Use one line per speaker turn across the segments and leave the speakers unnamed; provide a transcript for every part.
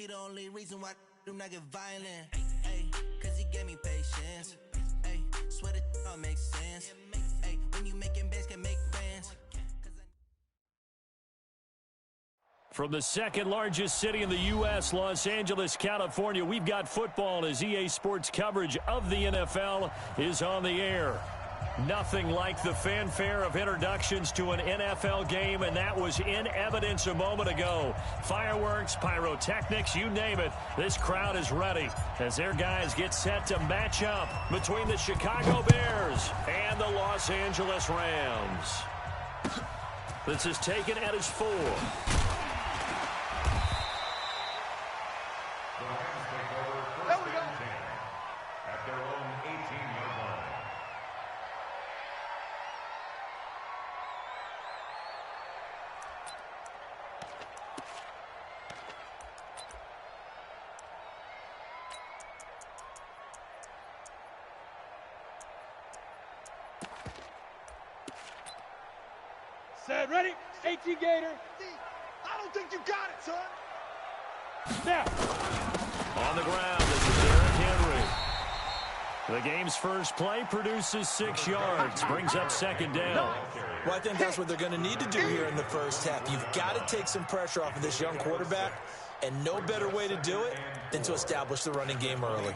the only reason why I do not get violent. Hey, cause he gave me patience. Hey, swear that all makes sense. Hey, when you making bands can make friends.
From the second largest city in the U.S., Los Angeles, California, we've got football as EA Sports coverage of the NFL is on the air. Nothing like the fanfare of introductions to an NFL game, and that was in evidence a moment ago. Fireworks, pyrotechnics, you name it. This crowd is ready as their guys get set to match up between the Chicago Bears and the Los Angeles Rams. This is taken at his 4.
Set, ready? 18 Gator.
I don't think you got it, son.
Now.
On the ground, this is Derrick Henry. The game's first play produces 6 yards, brings up second down.
Well, I think that's what they're going to need to do here in the first half. You've got to take some pressure off of this young quarterback, and no better way to do it than to establish the running game early.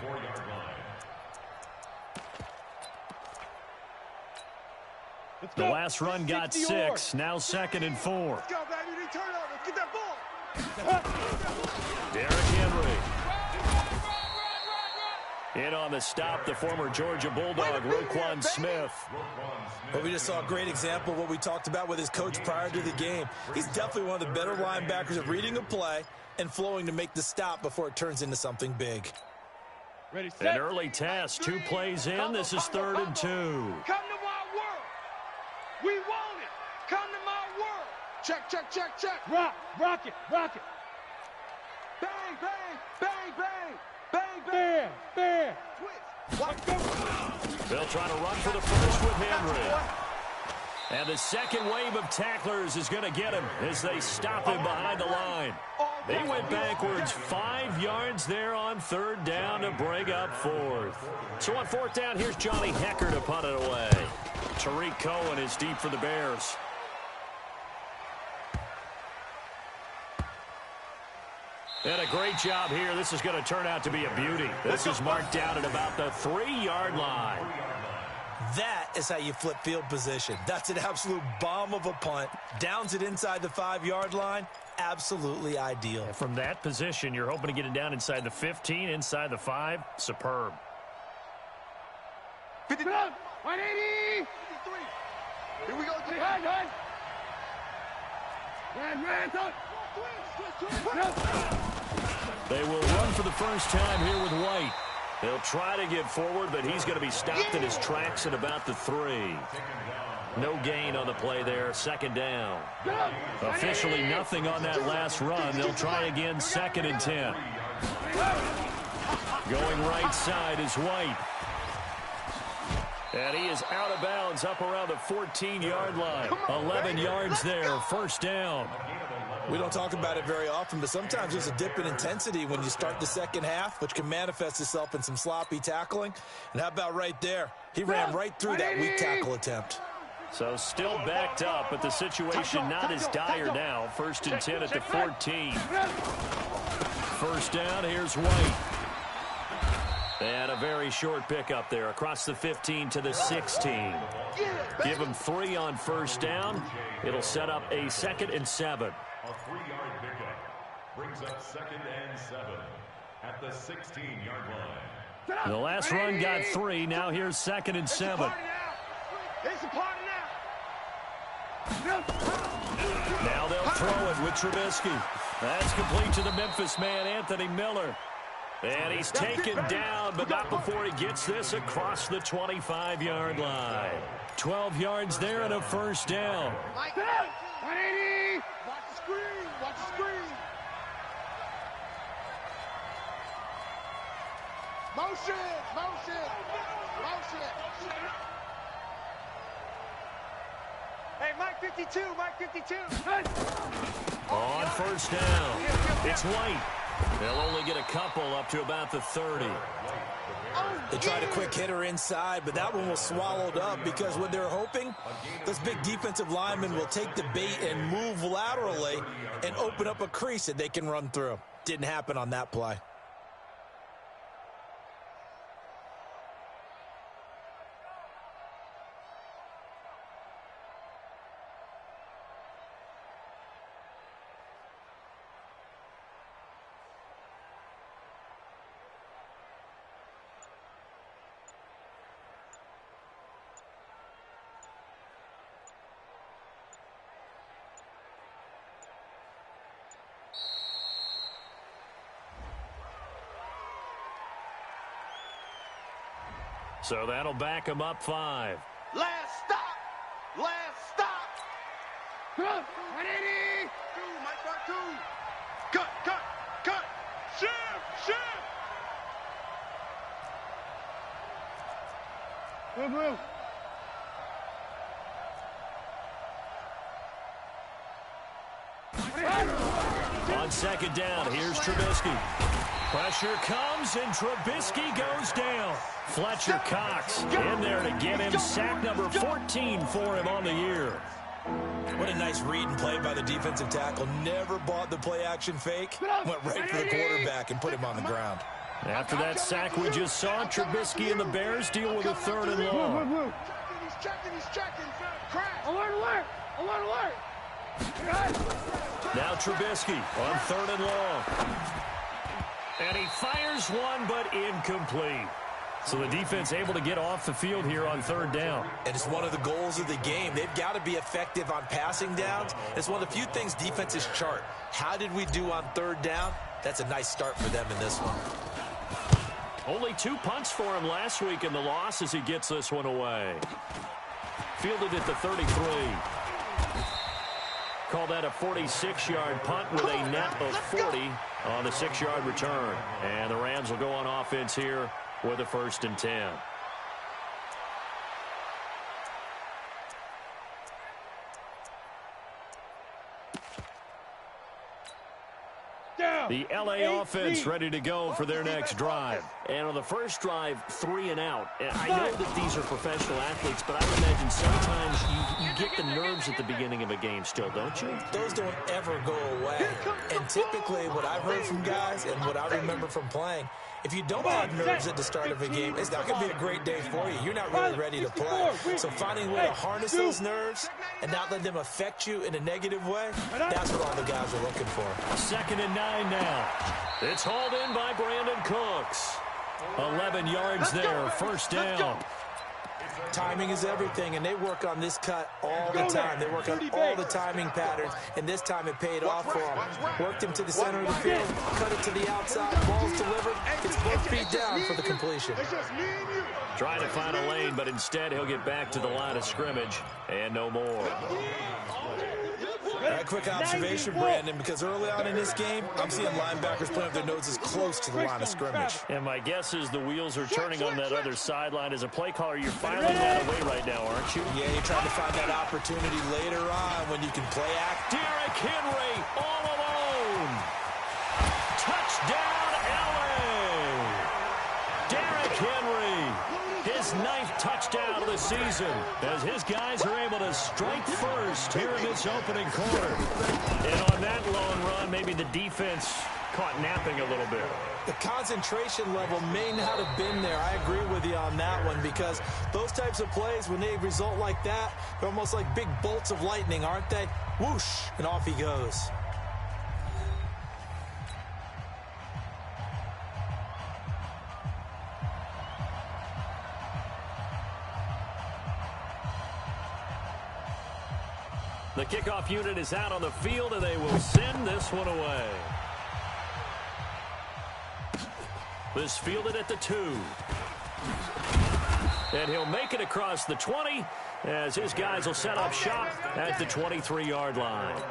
The last run got 6, now second and 4.
Let's go, baby. Turn over. Let's get that ball.
Derrick Henry. In on the stop, the former Georgia Bulldog, Roquan Smith.
Well, we just saw a great example of what we talked about with his coach prior to the game. He's definitely one of the better linebackers at reading a play and flowing to make the stop before it turns into something big.
Ready, set.
An early test, 2 plays in. This is 3rd and 2.
Come to my world. We want it. Come to my world. Check, check, check, check.
Rock it.
Bang, bang, bang, bang. Bang, bang.
Bear.
Twist. Watch go.
They'll try to run for the first with Henry. And the second wave of tacklers is going to get him as they stop him behind the line. They went backwards 5 yards there on 3rd down to bring up 4th. So on 4th down, here's Johnny Hecker to punt it away. Tariq Cohen is deep for the Bears. And a great job here. This is going to turn out to be a beauty. This is marked down at about the 3-yard line.
That is how you flip field position. That's an absolute bomb of a punt. Downs it inside the 5-yard line. Absolutely ideal.
From that position, you're hoping to get it down inside the 15, inside the 5. Superb.
50, 180. 53. Here we go.
They will run for the first time here with White. They'll try to get forward, but he's going to be stopped in his tracks at about the 3. No gain on the play there, 2nd down. Officially nothing on that last run. They'll try again, 2nd and 10. Going right side is White. And he is out of bounds up around the 14-yard line. 11 yards there, 1st down.
We don't talk about it very often, but sometimes there's a dip in intensity when you start the second half, which can manifest itself in some sloppy tackling. And how about right there? He ran right through that weak tackle attempt.
So still backed up, but the situation not as dire now. 1st and 10 at the 14. 1st down, here's White. And a very short pickup there across the 15 to the 16. Give him 3 on 1st down. It'll set up a 2nd and 7.
A 3-yard pickup brings up 2nd and 7 at the 16-yard line.
The last run got 3. Now here's 2nd and 7.
It's a party now.
Now they'll throw it with Trubisky. That's complete to the Memphis man, Anthony Miller. And he's taken down, but not before he gets this across the 25-yard line. 12 yards there and a 1st down.
180. Watch the screen. Watch the screen. Motion. Hey, Mike 52.
On 1st down, it's White. They'll only get a couple up to about the 30.
They tried a quick hitter inside, but that one was swallowed up because what they're hoping, this big defensive lineman will take the bait and move laterally and open up a crease that they can run through. Didn't happen on that play.
So that'll back him up 5.
Last stop. Last stop. Come on. 180. Mike Mark 2. Cut. Shift. Move.
On second down, here's Trubisky. Pressure comes, and Trubisky goes down. Fletcher Cox in there to get him sack number 14 for him on the year.
What a nice read and play by the defensive tackle. Never bought the play-action fake. Went right for the quarterback and put him on the ground.
After that sack we just saw, Trubisky and the Bears deal with a 3rd and long.
He's checking. Crash. Alert.
Now Trubisky on 3rd and long. And he fires one, but incomplete. So the defense able to get off the field here on 3rd down.
And it's one of the goals of the game. They've got to be effective on passing downs. It's one of the few things defenses chart. How did we do on 3rd down? That's a nice start for them in this one.
Only 2 punts for him last week in the loss as he gets this one away. Fielded at the 33. Call that a 46-yard punt with a net of 40 on the 6-yard return. And the Rams will go on offense here with a 1st and 10. The LA offense ready to go for their next drive. And on the first drive, 3 and out. And I know that these are professional athletes, but I would imagine sometimes you get the nerves at the beginning of a game still, don't you?
Those don't ever go away. And typically what I've heard from guys and what I remember from playing, if you don't have nerves at the start of a game, it's not going to be a great day for you. You're not really ready to play. So finding a way to harness those nerves and not let them affect you in a negative way, that's what all the guys are looking for.
2nd and 9 now. It's hauled in by Brandon Cooks. 11 yards there, 1st down.
Timing is everything, and they work on this cut all the time. They work on all the timing patterns, and this time it paid off for them. Worked him to the center of the field, cut it to the outside, ball's delivered, gets both feet down for the completion.
Trying to find a lane, but instead he'll get back to the line of scrimmage, and no more.
All right, quick observation, Brandon, because early on in this game, I'm seeing linebackers playing with their noses close to the line of scrimmage.
And my guess is the wheels are turning on that other sideline. As a play caller, you're filing that away right now, aren't you?
Yeah, you're trying to find that opportunity later on when you can play act.
Derrick Henry all alone. Touchdown, LA. Derrick Henry. His 9th touchdown of the season as his guys are able to strike first here in this opening quarter. And on that long run, maybe the defense caught napping a little bit.
The concentration level may not have been there. I agree with you on that one because those types of plays, when they result like that, they're almost like big bolts of lightning, aren't they? Whoosh, and off he goes.
The kickoff unit is out on the field, and they will send this one away. This fielded at the 2. And he'll make it across the 20 as his guys will set up shop at the 23-yard line.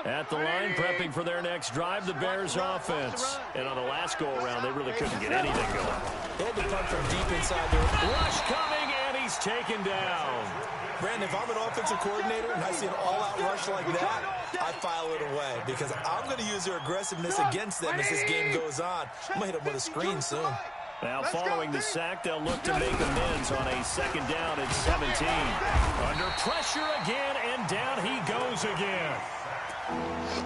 At the line, prepping for their next drive, the Bears offense. And on the last go-around, they really couldn't get anything going.
They had to punt from deep inside their
rush coming, and he he's taken down.
Brandon, if I'm an offensive coordinator and I see an all-out rush like that, I file it away because I'm going to use their aggressiveness against them as this game goes on. I'm going to hit them with a screen soon.
Now, following the sack, they'll look to make amends on a second down at 17. Under pressure again, and down he goes again.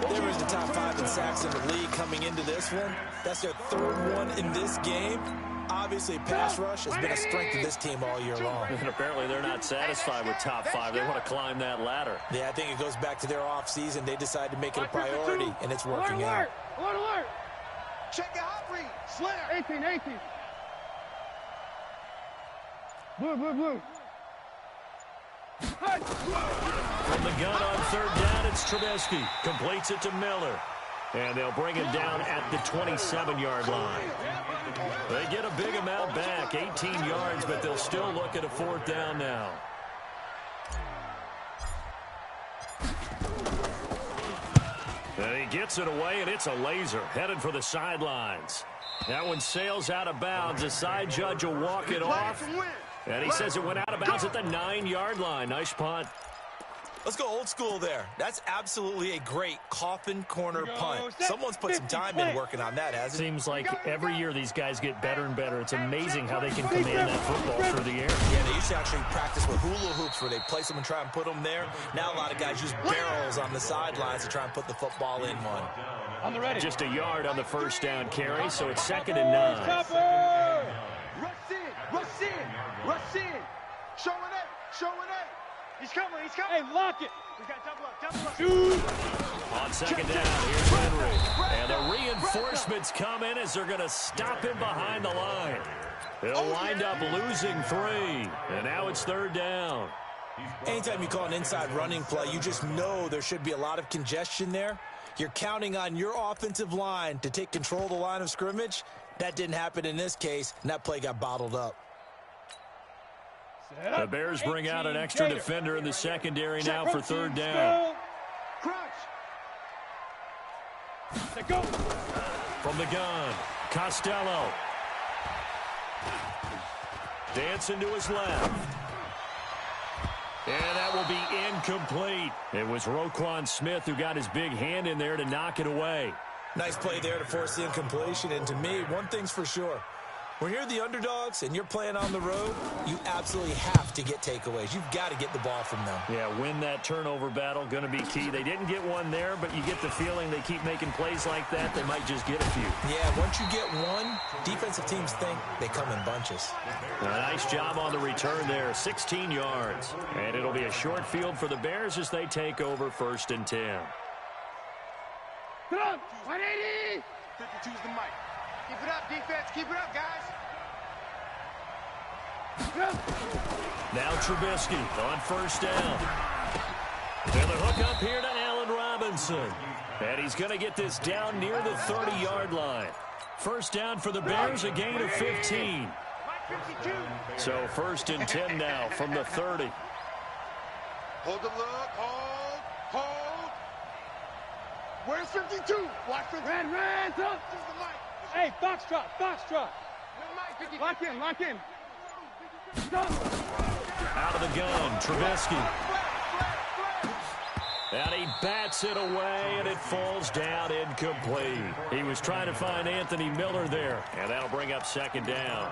They were in the top 5 in sacks in the league coming into this one. That's their 3rd one in this game. Obviously, pass rush has been a strength of this team all year long.
And apparently they're not satisfied with top 5. They want to climb that ladder.
Yeah, I think it goes back to their offseason. They decided to make it a priority, and it's working out.
Alert, alert. Check your hot read. Slayer.
18. Blue.
From the gun on 3rd down, it's Trubisky. Completes it to Miller. And they'll bring him down at the 27-yard line. They get a big amount back, 18 yards, but they'll still look at a 4th down now. And he gets it away, and it's a laser headed for the sidelines. That one sails out of bounds. The side judge will walk it off. And he says it went out of bounds at the 9-yard line. Nice punt.
Let's go old school there. That's absolutely a great coffin corner punt. Someone's put some time in working on that, hasn't it?
Seems like every year these guys get better and better. It's amazing how they can command that football through the air.
Yeah, they used to actually practice with hula hoops where they place them and try and put them there. Now a lot of guys use barrels on the sidelines to try and put the football in one.
On the ready.
Just a yard on the 1st down carry, so it's 2nd and 9.
Rush in. Showing it. He's coming.
Hey, lock it.
We got double up. Shoot.
On 2nd down, here's Henry. And the reinforcements come in as they're going to stop him behind the line. He'll wind up losing 3. And now it's 3rd down.
Anytime you call an inside running play, you just know there should be a lot of congestion there. You're counting on your offensive line to take control of the line of scrimmage. That didn't happen in this case, and that play got bottled up.
The Bears bring out an extra defender in the secondary now for 3rd down. From the gun, Costello. Dancing to his left. And that will be incomplete. It was Roquan Smith who got his big hand in there to knock it away.
Nice play there to force the incompletion. And to me, one thing's for sure. When you're the underdogs and you're playing on the road, you absolutely have to get takeaways. You've got to get the ball from them.
Yeah, win that turnover battle, going to be key. They didn't get one there, but you get the feeling they keep making plays like that, they might just get a few.
Yeah, once you get one, defensive teams think they come in bunches.
A nice job on the return there, 16 yards. And it'll be a short field for the Bears as they take over 1st and 10.
Come on, 180.
52's the mic. Keep it up, defense. Keep it up, guys.
Now Trubisky on 1st down. And the hook up here to Allen Robinson. And he's going to get this down near the 30-yard line. 1st down for the Bears, a gain of 15. So 1st and 10 now from the 30.
Hold the look. Hold. Where's 52? Watch 52.
Red, up. Hey, foxtrot. Lock in.
Out of the gun, Trubisky. And he bats it away, and it falls down incomplete. He was trying to find Anthony Miller there, and that'll bring up 2nd down.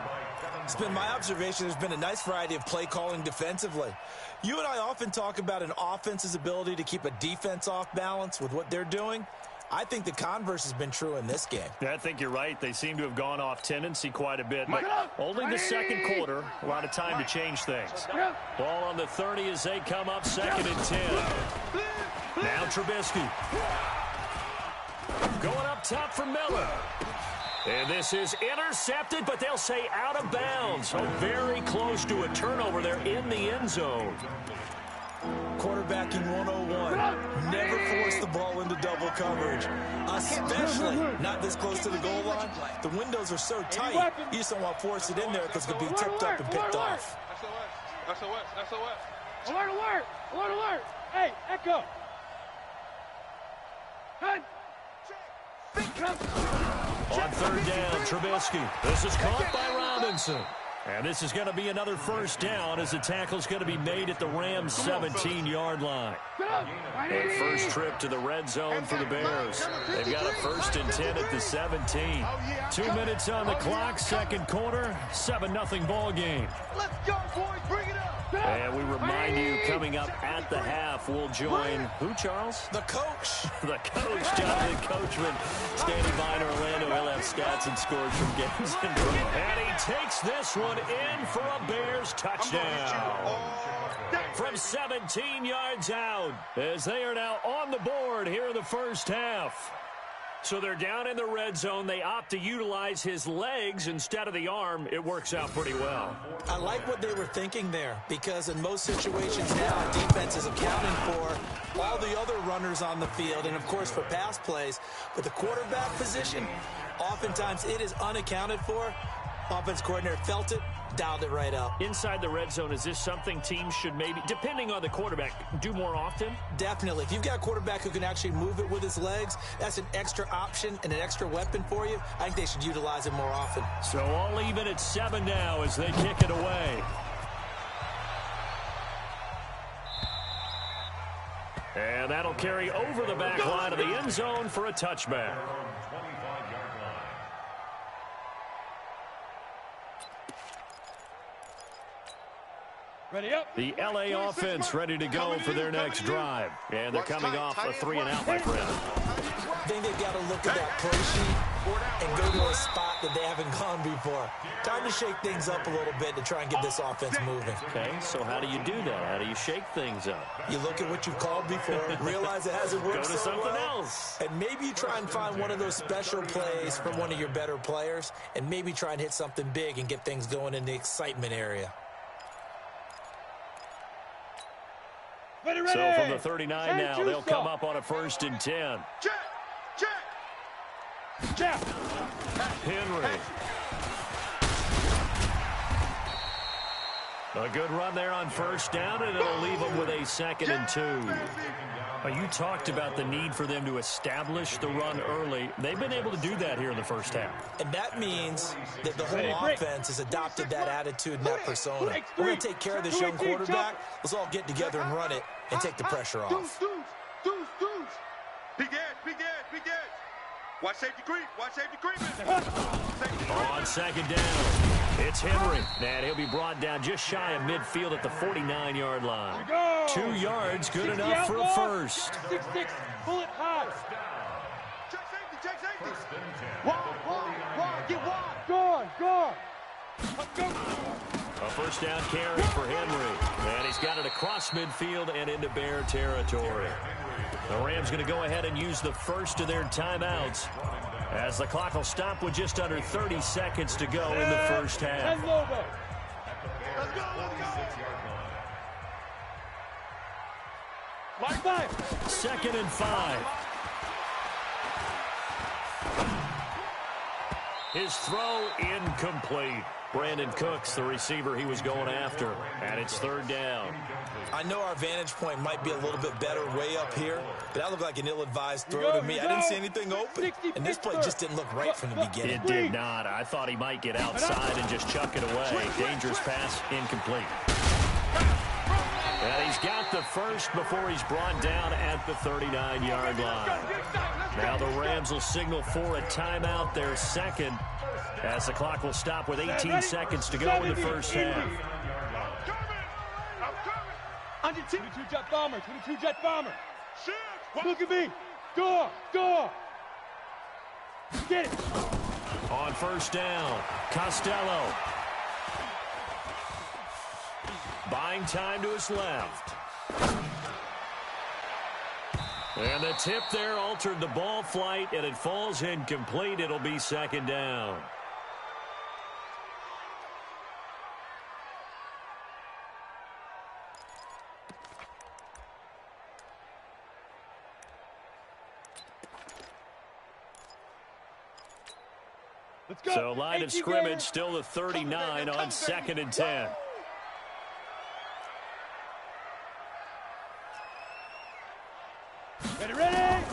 It's been my observation there's been a nice variety of play calling defensively. You and I often talk about an offense's ability to keep a defense off balance with what they're doing. I think the converse has been true in this game.
Yeah, I think you're right. They seem to have gone off tendency quite a bit. But only the 2nd quarter, a lot of time to change things. Ball on the 30 as they come up 2nd and 10. Now Trubisky. Going up top for Miller. And this is intercepted, but they'll say out of bounds. So very close to a turnover there in the end zone.
Quarterbacking 101. Never force the ball into double coverage, especially not this close to the goal line. The windows are so tight, you just don't want to force it in there because it could be tipped up and picked off.
SOS.
Alert. Hey, Echo. Cut.
On 3rd down, Trubisky. This is caught by Robinson. And this is going to be another first down as the tackle's going to be made at the Rams' 17-yard line. Their first trip to the red zone for the Bears. They've got a 1st and 10 at the 17. 2 minutes on the clock, second quarter, 7-0 ball game.
Let's go, boys. Bring it up.
And we remind you, coming up at the half, we'll join, who, Charles?
The coach.
The coach, Jonathan Coachman, standing by in Orlando. He'll have stats and scores from games in a row. And he takes this one in for a Bears touchdown. From 17 yards out, as they are now on the board here in the first half. So they're down in the red zone. They opt to utilize his legs instead of the arm. It works out pretty well.
I like what they were thinking there, because in most situations now, defense is accounting for all the other runners on the field and, of course, for pass plays. But the quarterback position, oftentimes it is unaccounted for. Offense coordinator felt it, dialed it right up.
Inside the red zone, is this something teams should maybe, depending on the quarterback, do more often?
Definitely. If you've got a quarterback who can actually move it with his legs, that's an extra option and an extra weapon for you. I think they should utilize it more often.
So all even at 7 now as they kick it away. And that'll carry over the back line of the end zone for a touchback.
Ready up.
The LA offense ready to go for their next drive. And they're coming off a 3-and-out, my friend.
I think they've got to look at that play sheet and go to a spot that they haven't gone before. Time to shake things up a little bit to try and get this offense moving.
Okay, so how do you do that? How do you shake things up?
You look at what you've called before, realize it hasn't worked
Go to
so
something
well,
else.
and maybe you try and find one of those special plays from one of your better players, and maybe try and hit something big and get things going in the excitement area.
Ready.
So from the 39 now, they'll come up on a 1st and 10.
Check.
Henry. A good run there on 1st down, and it'll leave them with a 2nd and 2. You talked about the need for them to establish the run early. They've been able to do that here in the first half.
And that means that the whole offense has adopted that attitude and that persona. We're going to take care of this young quarterback. Let's all get together and run it and take the pressure off.
Big edge. Watch safety creep.
On 2nd down, it's Henry. And he'll be brought down just shy of midfield at the 49-yard line. 2 yards, good enough for a first.
6-6, bullet high.
Check safety. Wide. Get wide.
Guard.
A 1st down carry for Henry. And he's got it across midfield and into Bear territory. The Rams going to go ahead and use the first of their timeouts as the clock will stop with just under 30 seconds to go in the first half.
And Lobo.
Let's go.
2nd and 5. His throw incomplete. Brandon Cooks, the receiver he was going after, and it's 3rd down.
I know our vantage point might be a little bit better way up here, but that looked like an ill-advised throw to me. I didn't see anything open, and this play just didn't look right from the beginning.
It did not. I thought he might get outside and just chuck it away. Dangerous pass, incomplete. And he's got the first before he's brought down at the 39-yard line. Now the Rams will signal for a timeout, their 2nd, as the clock will stop with 18 seconds to go in the first half.
Under 22 jet bomber. Look at me. Go. Get it.
On 1st down, Costello. Buying time to his left. And the tip there altered the ball flight, and it falls incomplete. It'll be 2nd down.
Let's go.
So line of scrimmage still the 39 on 2nd and 10.
Ready.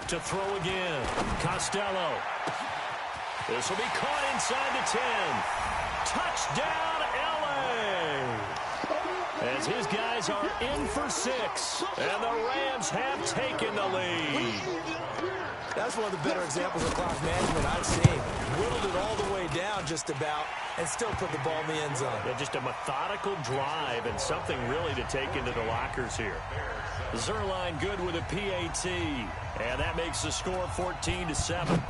To throw again. Costello. This will be caught inside the 10. Touchdown, L.A. As his guys are in for 6, and the Rams have taken the lead.
That's one of the better examples of clock management I've seen. Whittled it all the way down just about and still put the ball in the end zone.
Yeah, just a methodical drive and something really to take into the lockers here. Zerline good with a PAT, and that makes the score 14-7.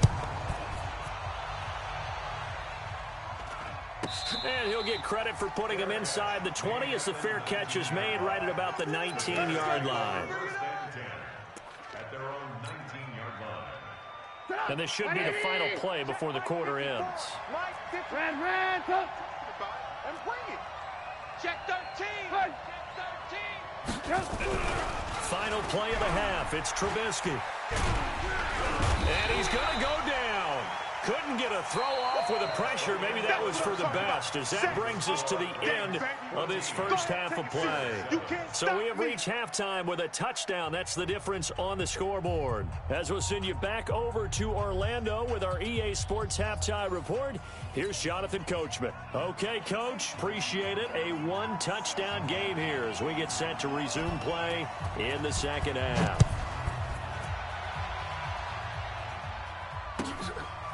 And he'll get credit for putting him inside the 20 as the fair catch is made right at about the 19-yard line. And this should be the final play before the quarter ends.
And bring it. Check 13. Check 13.
Final play of the half. It's Trubisky. And he's going to go down. Couldn't get a throw off with the pressure. Maybe that was for the best, as that brings us to the end of this first half of play. So we have reached halftime with a touchdown. That's the difference on the scoreboard. As we'll send you back over to Orlando with our EA Sports Halftime Report, here's Jonathan Coachman. Okay, Coach, appreciate it. A one-touchdown game here as we get set to resume play in the second half.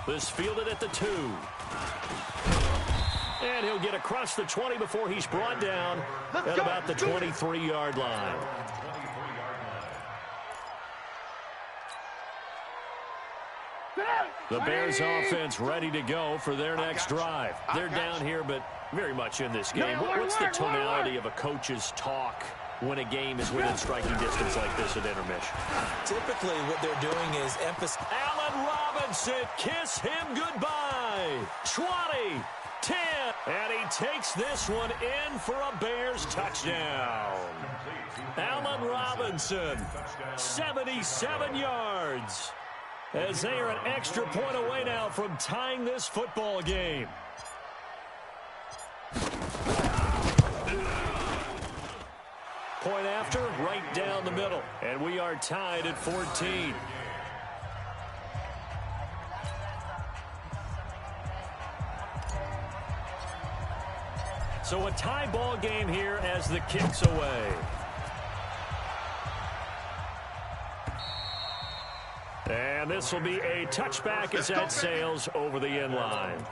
This fielded at the 2. And he'll get across the 20 before he's brought down at about the 23-yard line. The Bears offense ready to go for their next drive. They're down here, but very much in this game. What's the tonality of a coach's talk when a game is within striking distance like this at intermission?
Typically, what they're doing is emphasize.
Allen Robinson, kiss him goodbye. 20, 10, and he takes this one in for a Bears touchdown. Allen Robinson, 77 yards. As they are an extra point away now from tying this football game. Point after, right down the middle. And we are tied at 14. So a tie ball game here as the kick's away. And this will be a touchback as that sails over the end line.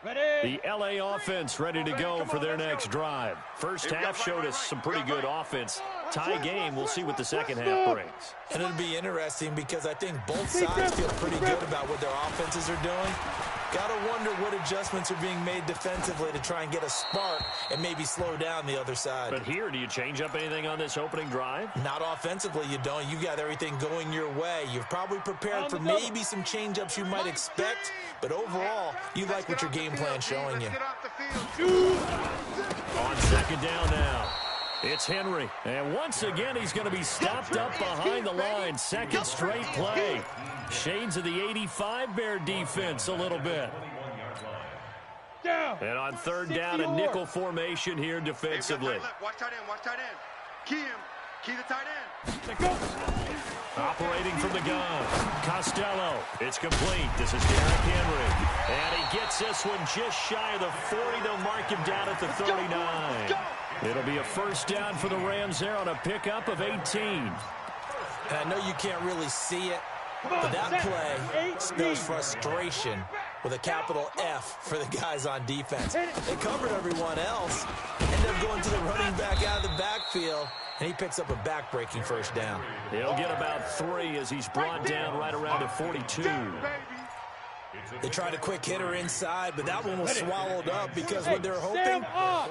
The LA offense ready to go for their next drive. First half showed us some pretty good offense. Tie game, we'll see what the second half brings.
And it'll be interesting because I think both sides feel pretty good about what their offenses are doing. Got to wonder what adjustments are being made defensively to try and get a spark and maybe slow down the other side.
But here, do you change up anything on this opening drive?
Not offensively, you don't. You've got everything going your way. You've probably prepared for maybe some change-ups you might expect, but overall, you like what your game plan's showing you.
On second down now. It's Henry, and once again, he's going to be stopped up behind the line. Second straight play. Shades of the 85 Bear defense a little bit. And on third down, a nickel formation here defensively.
Watch tight end, watch tight end. Key the tight end.
Operating from the gun. Costello. It's complete. This is Derrick Henry. And he gets this one just shy of the 40. They'll mark him down at the 39. It'll be a first down for the Rams there on a pickup of 18.
And I know you can't really see it, but that play spells frustration with a capital F for the guys on defense. They covered everyone else, end up going to the running back out of the backfield, and he picks up a back-breaking first down.
He'll get about 3 as he's brought down right around the 42.
They tried a quick hitter inside, but that one was swallowed up because what they're hoping,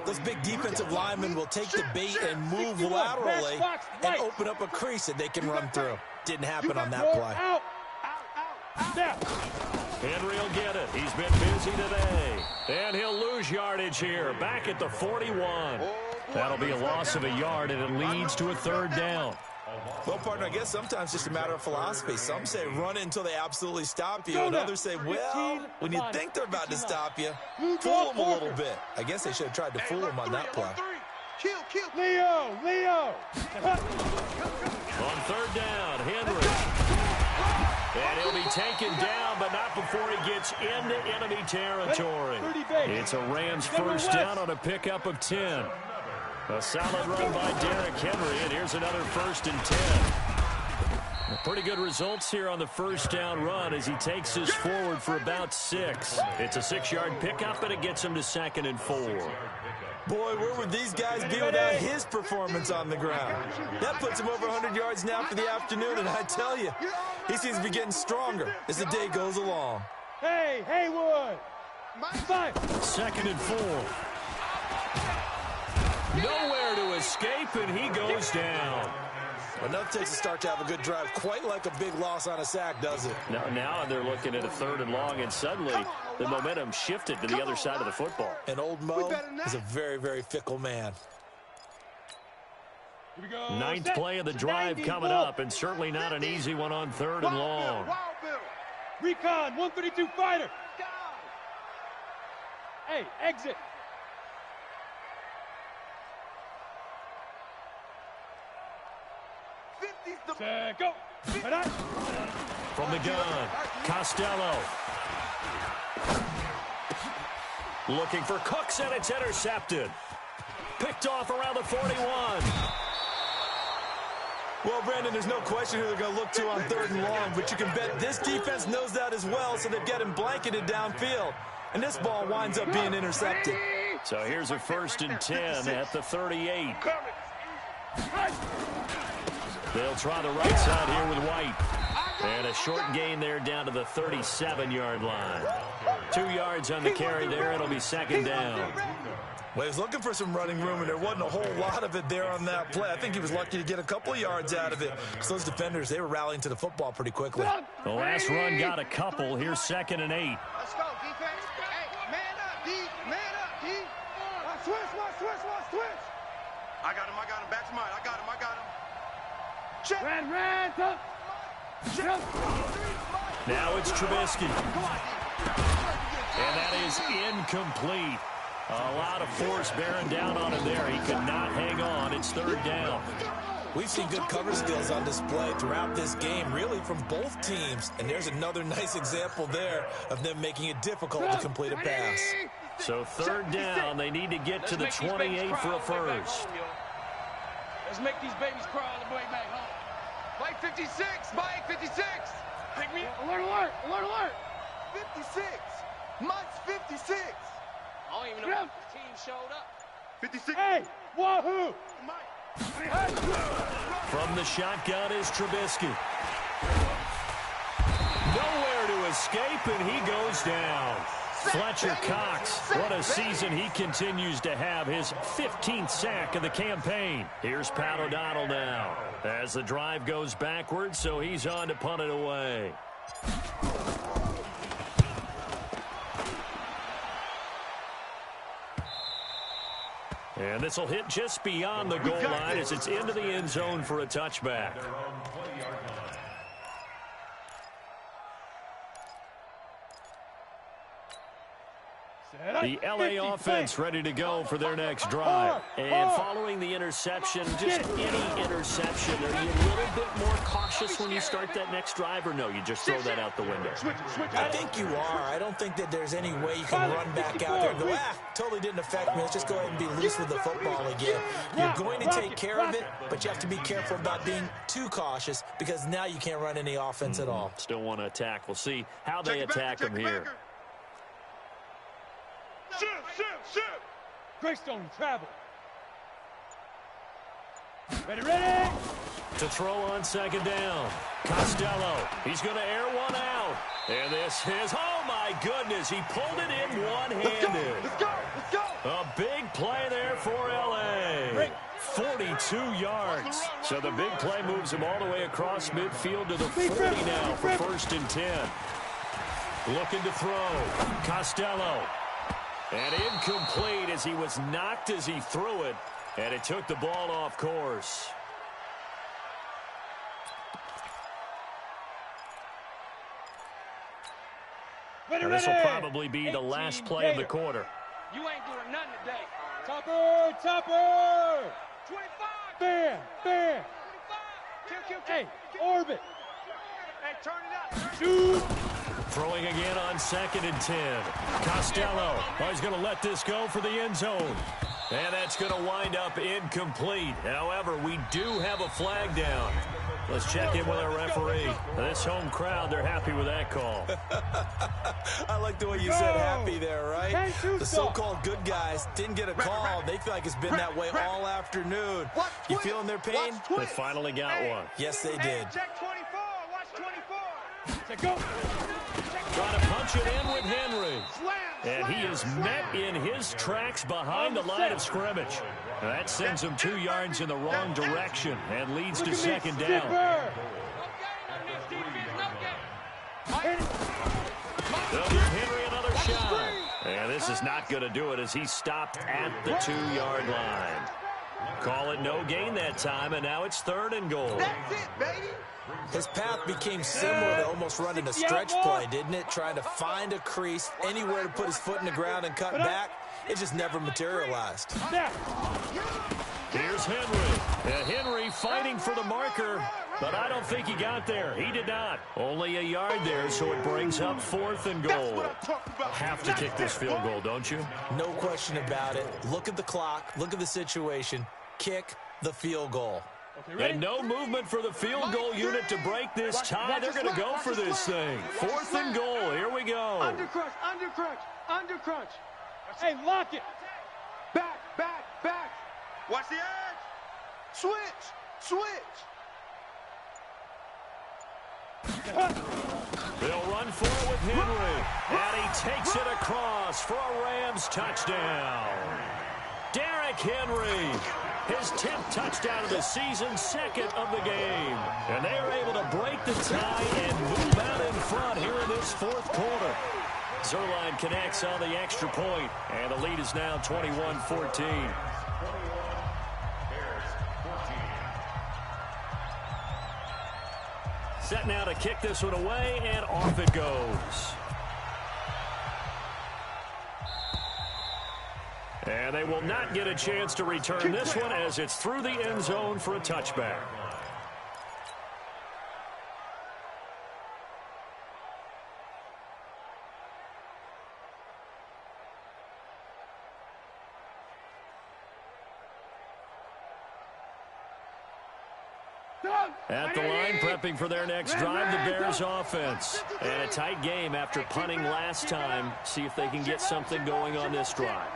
those big defensive linemen will take the bait and move laterally and open up a crease that they can run through. Didn't happen on that play.
Henry will get it. He's been busy today. And he'll lose yardage here. Back at the 41. That'll be a loss of a yard, and it leads to a third down.
Well, partner, I guess sometimes just a matter of philosophy. Some say run until they absolutely stop you, and others say, well, when you think they're about to stop you, fool them a little bit. I guess they should have tried to fool them on that play.
Leo!
On third down, Henry. And he'll be taken down, but not before he gets into enemy territory. It's a Rams first down on a pickup of 10. A solid run by Derrick Henry, and here's another 1st and 10. Pretty good results here on the first down run as he takes us forward for about 6. It's a 6-yard pickup, and it gets him to 2nd and 4.
Boy, where would these guys be without his performance on the ground? That puts him over 100 yards now for the afternoon, and I tell you, he seems to be getting stronger as the day goes along.
Hey, Haywood!
2nd and 4. Nowhere to escape, and he goes down.
Enough takes a start to have a good drive, quite like a big loss on a sack, does it?
Now they're looking at a 3rd and long, and suddenly the momentum shifted to the other side of the football.
And old Mo is a very, very fickle man.
Ninth play of the drive coming up, and certainly not an easy one on 3rd and long.
Recon, 132 fighter. Hey, exit. Go.
From the gun, Costello. Looking for Cooks, and it's intercepted. Picked off around the 41.
Well, Brandon, there's no question who they're going to look to on 3rd and long, but you can bet this defense knows that as well, so they've got him blanketed downfield. And this ball winds up being intercepted.
So here's a 1st and 10 at the 38. They'll try the right side here with White. And a short gain there down to the 37-yard line. 2 yards on the carry there. It'll be 2nd down.
Well, he was looking for some running room, and there wasn't a whole lot of it there on that play. I think he was lucky to get a couple of yards out of it. So those defenders, they were rallying to the football pretty quickly.
The last run got a couple. Here's 2nd and 8.
Let's go, defense. Hey, man up, D. Man up, D. Switch. I got him. Back to mine. I got him. Check.
Ran, up. Jump.
Now it's Trubisky. And that is incomplete. A lot of force bearing down on him there. He could not hang on. It's 3rd down.
We've seen good cover skills on display throughout this game, really from both teams. And there's another nice example there of them making it difficult to complete a pass.
So 3rd down, they need to get to the 28 for a 1st.
Let's make these babies cry on the way back home. Mike 56. Pick me up.
Alert.
56. Mike's 56. I don't even know if the team showed up. 56.
Hey, wahoo!
From the shotgun is Trubisky. Nowhere to escape, and he goes down. Fletcher Cox, what a season he continues to have, his 15th sack of the campaign. Here's Pat O'Donnell now as the drive goes backwards, so he's on to punt it away. And this will hit just beyond the goal line as it's into the end zone for a touchback. The LA offense ready to go for their next drive. And following the interception, just any interception, are you a little bit more cautious when you start that next drive, or no, you just throw that out the window?
I think you are. I don't think that there's any way you can run back out there and go, totally didn't affect me. Let's just go ahead and be loose with the football again. You're going to take care of it, but you have to be careful about being too cautious because now you can't run any offense at all.
Still want to attack. We'll see how they attack them here.
Shoot! Greystone, travel. Ready!
To throw on 2nd down. Costello, he's going to air one out. And this is, oh my goodness, he pulled it in one-handed.
Let's go!
A big play there for LA. 42 yards. So the big play moves him all the way across midfield to the 40 now for 1st and 10. Looking to throw. Costello. And incomplete as he was knocked as he threw it. And it took the ball off course. This will probably be the last play of the quarter.
You ain't doing nothing today.
Topper! Topper!
25!
Bam! Bam!
25! Kill!
Hey, orbit!
Hey, turn it up!
Shoot!
Throwing again on 2nd and 10. Costello. He's going to let this go for the end zone. And that's going to wind up incomplete. However, we do have a flag down. Let's check in with our referee. This home crowd, they're happy with that call.
I like the way you said happy there, right? The so-called good guys didn't get a call. They feel like it's been that way all afternoon. You feeling their pain?
They finally got one.
Yes, they did.
Check 24! Watch 24!
Check go!
Trying to punch it in with Henry. And he is met in his tracks behind the line of scrimmage. That sends him 2 yards in the wrong direction and leads to 2nd down. They'll give Henry another shot. And this is not going to do it as he stopped at the 2-yard line. Call it no gain that time, and now it's 3rd and goal.
That's it, baby!
His path became similar to almost running a stretch play, didn't it? Trying to find a crease, anywhere to put his foot in the ground and cut back. It just never materialized.
Here's Henry. And Henry fighting for the marker, but I don't think he got there. He did not. Only a yard there, so it brings up 4th and goal. Have to kick this field goal, don't you?
No question about it. Look at the clock. Look at the situation. Kick the field goal.
And no movement for the field goal unit to break this tie. They're going to go for this thing. 4th and goal. Here we go.
Undercrunch, undercrunch, undercrunch. Hey, lock it.
Back, back, back. Watch the edge. Switch, switch.
They'll run for it with Henry. And he takes it across for a Rams touchdown. Derrick Henry. His 10th touchdown of the season, 2nd of the game. And they are able to break the tie and move out in front here in this 4th quarter. Zerline connects on the extra point, and the lead is now 21-14. Set now to kick this one away, and off it goes. And they will not get a chance to return this one as it's through the end zone for a touchback. At the line, prepping for their next drive, the Bears offense. And a tight game after punting last time. See if they can get something going on this drive.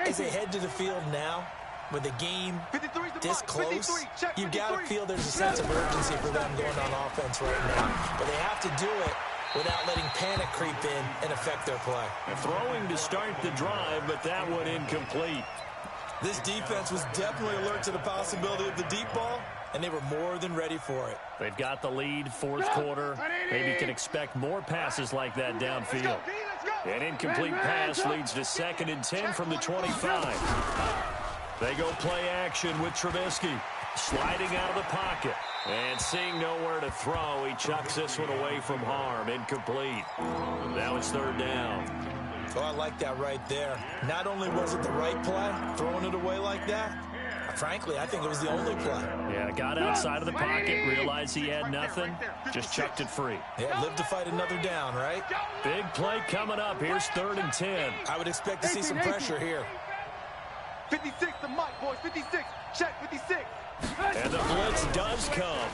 As they head to the field now, with the game this close, you've got to feel there's a sense of urgency for them going on offense right now. But they have to do it without letting panic creep in and affect their play.
Throwing to start the drive, but that one incomplete.
This defense was definitely alert to the possibility of the deep ball, and they were more than ready for it.
They've got the lead, 4th quarter. Maybe can expect more passes like that downfield. An incomplete pass leads to 2nd and 10 from the 25. They go play action with Trubisky. Sliding out of the pocket. And seeing nowhere to throw, he chucks this one away from harm. Incomplete. Now it's 3rd down.
Oh, I like that right there. Not only was it the right play, throwing it away like that, frankly, I think it was the only play.
Yeah, got outside of the pocket, realized he had nothing, just chucked it free.
Yeah, live to fight another down, right?
Big play coming up. Here's 3rd and 10.
I would expect to see some pressure here.
56 to Mike, boys. 56. Check 56.
And the blitz does come.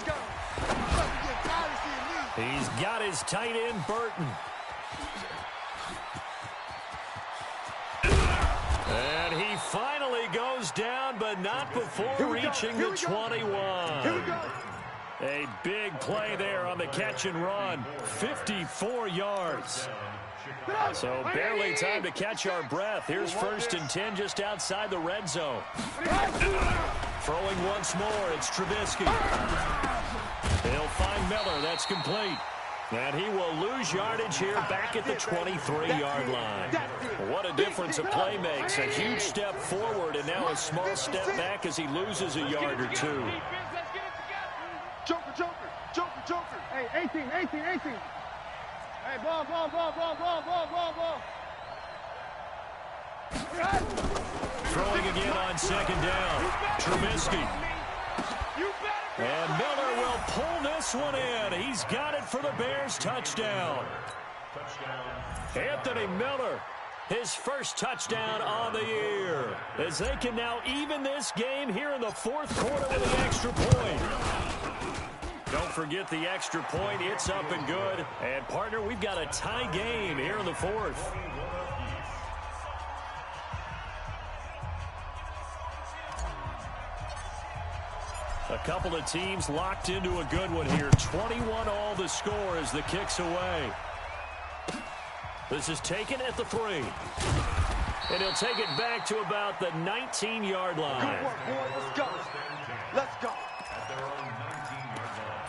He's got his tight end, Burton. And he finally goes down, but not before reaching the 21. A big play there on the catch and run. 54 yards. So barely time to catch our breath. Here's 1st and 10 just outside the red zone. Throwing once more, it's Trubisky. He'll find Miller. That's complete. And he will lose yardage here back at the 23-yard line. What a difference a play makes. A huge step forward and now a small step back as he loses a yard or two.
Joker, Joker, Joker, Joker.
Hey, 18. Hey, ball.
Throw going again on second down. Trubisky. And Miller will pull this one in. He's got it for the Bears. Touchdown. Anthony Miller, his first touchdown on the year, as they can now even this game here in the fourth quarter with an extra point. Don't forget the extra point. It's up and good. And, partner, we've got a tie game here in the fourth. A couple of teams locked into a good one here. 21 all the score as the kick's away. This is taken at the 3. And he'll take it back to about the 19-yard line.
Good work, boy. Let's go. Let's go.
At their own 19-yard line.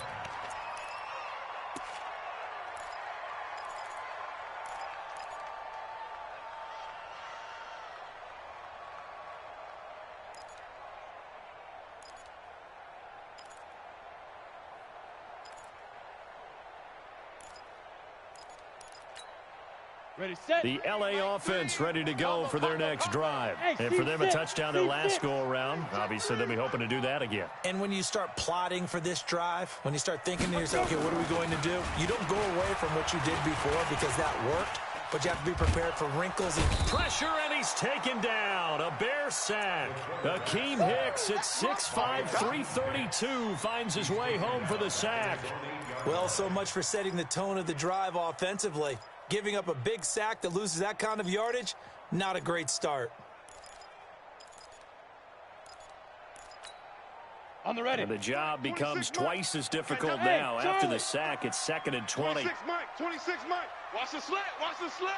Ready, set.
The LA offense ready to go for their next drive. And for them, a touchdown their last go-around. Obviously, they'll be hoping to do that again.
And when you start plotting for this drive, when you start thinking to yourself, okay, what are we going to do? You don't go away from what you did before because that worked, but you have to be prepared for wrinkles.
Pressure, and he's taken down. A Bear sack. Akeem Hicks at 6'5", 332 finds his way home for the sack.
Well, so much for setting the tone of the drive offensively. Giving up a big sack that loses that kind of yardage, not a great start.
On the ready.
And the job becomes twice as difficult now. After the sack, it's 2nd and 20.
26 Mike. 26 Mike. Watch the slant. Watch the slant.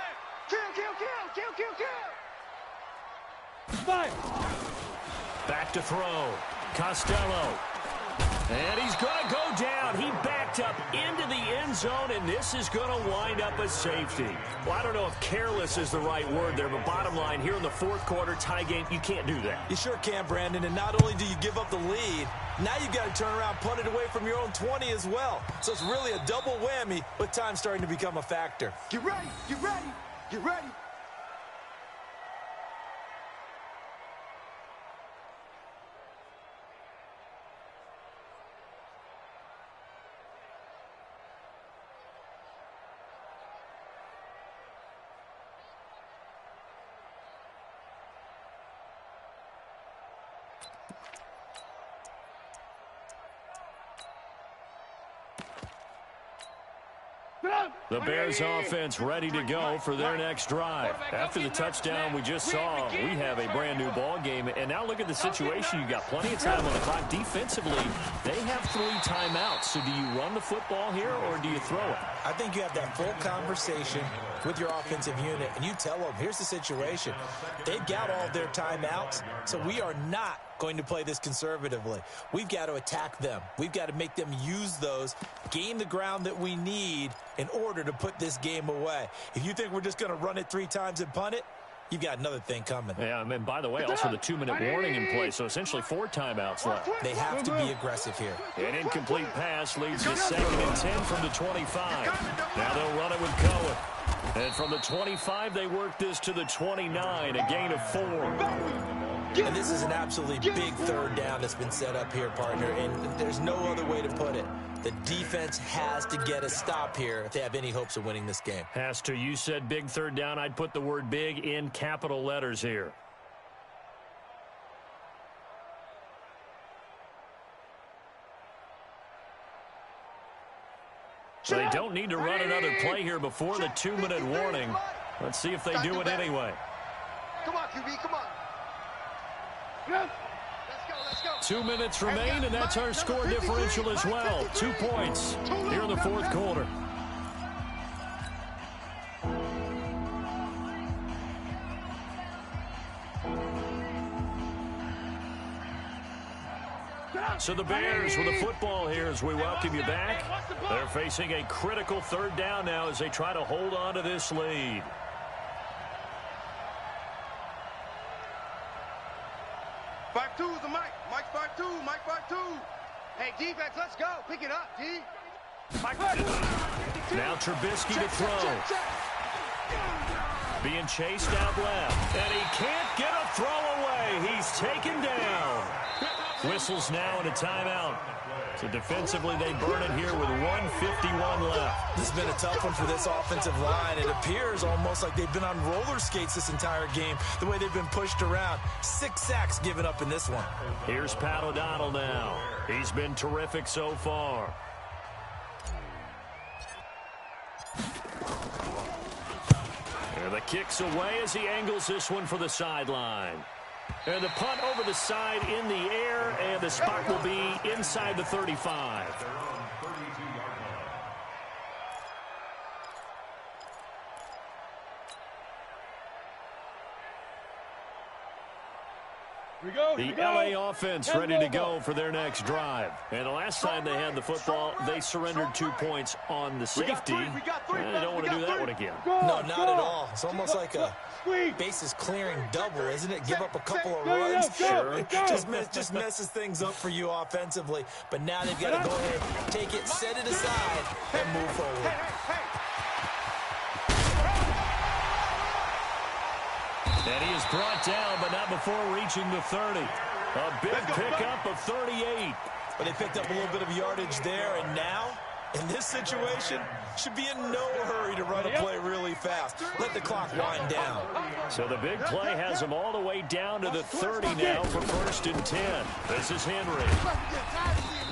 Kill, kill, kill, kill, kill, kill.
Five.
Back to throw. Costello. And he's going to go down. He backed up into the end zone, and this is going to wind up a safety. Well, I don't know if careless is the right word there, but bottom line, here in the fourth quarter tie game, you can't do that.
You sure can, Brandon, and not only do you give up the lead, now you've got to turn around, punt it away from your own 20 as well. So it's really a double whammy with time starting to become a factor.
Get ready. Get ready. Get ready.
The Bears offense ready to go for their next drive. After the touchdown we just saw, we have a brand new ball game. And now look at the situation. You got plenty of time on the clock. Defensively, they have 3 timeouts. So do you run the football here or do you throw it?
I think you have that full conversation with your offensive unit, and you tell them, here's the situation. They've got all of their timeouts, so we are not going to play this conservatively. We've got to attack them. We've got to make them use those, gain the ground that we need in order to put this game away. If you think we're just going to run it 3 times and punt it, you've got another thing coming.
Yeah, and by the way, also the 2-minute warning in play, so essentially 4 timeouts left.
They have to be aggressive here.
An incomplete pass leads to 2nd and 10 from the 25. Now they'll run it with Cohen. And from the 25, they work this to the 29, a gain of 4.
And this is an absolutely big 3rd down that's been set up here, partner, and there's no other way to put it. The defense has to get a stop here if they have any hopes of winning this game.
Has to. You said big 3rd down. I'd put the word big in capital letters here. So they don't need to run another play here before the 2-minute warning. Let's see if they do it anyway.
Come on, QB, come on. Let's go, let's go.
2 minutes remain, and that's our score differential as well. 2 points here in the fourth quarter. So the Bears with the football here as we welcome you back. They're facing a critical 3rd down now as they try to hold on to this lead.
Five twos to Mike. Mike's 5-2. Mike 5-2. Hey, defense, let's go. Pick it up, D. Mike.
Now Trubisky to throw. Being chased out left. And he can't get a throw away. He's taken down. Whistles now and a timeout. So defensively, they burn it here with 1:51 left.
This has been a tough one for this offensive line. It appears almost like they've been on roller skates this entire game, the way they've been pushed around. 6 sacks given up in this one.
Here's Pat O'Donnell now. He's been terrific so far. And the kick's away as he angles this one for the sideline. And the punt over the side in the air, and the spot will be inside the 35. The LA offense ready to go for their next drive. And the last time they had the football, they surrendered 2 points on the safety. They don't want to do that one again.
No, not at all. It's almost like a bases clearing double, isn't it? Give up a couple of runs.
Sure.
Just messes things up for you offensively. But now they've got to go ahead, take it, set it aside, and move forward.
And he is brought down, but not before reaching the 30. A big pickup of 38.
But they picked up a little bit of yardage there, and now, in this situation, should be in no hurry to run a play really fast. Let the clock wind down.
So the big play has them all the way down to the 30 now for 1st and 10. This is Henry.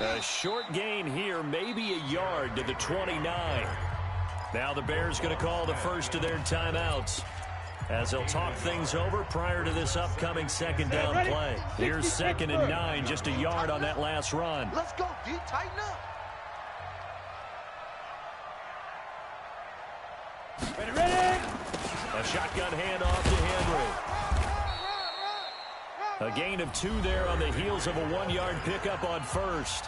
A short gain here, maybe a yard to the 29. Now the Bears going to call the first of their timeouts, as they'll talk things over prior to this upcoming second down play. Here's 2nd and 9, just a yard on that last run.
Let's go, D. Tighten up.
Ready?
A shotgun handoff to Henry. A gain of 2 there on the heels of a 1-yard pickup on 1st.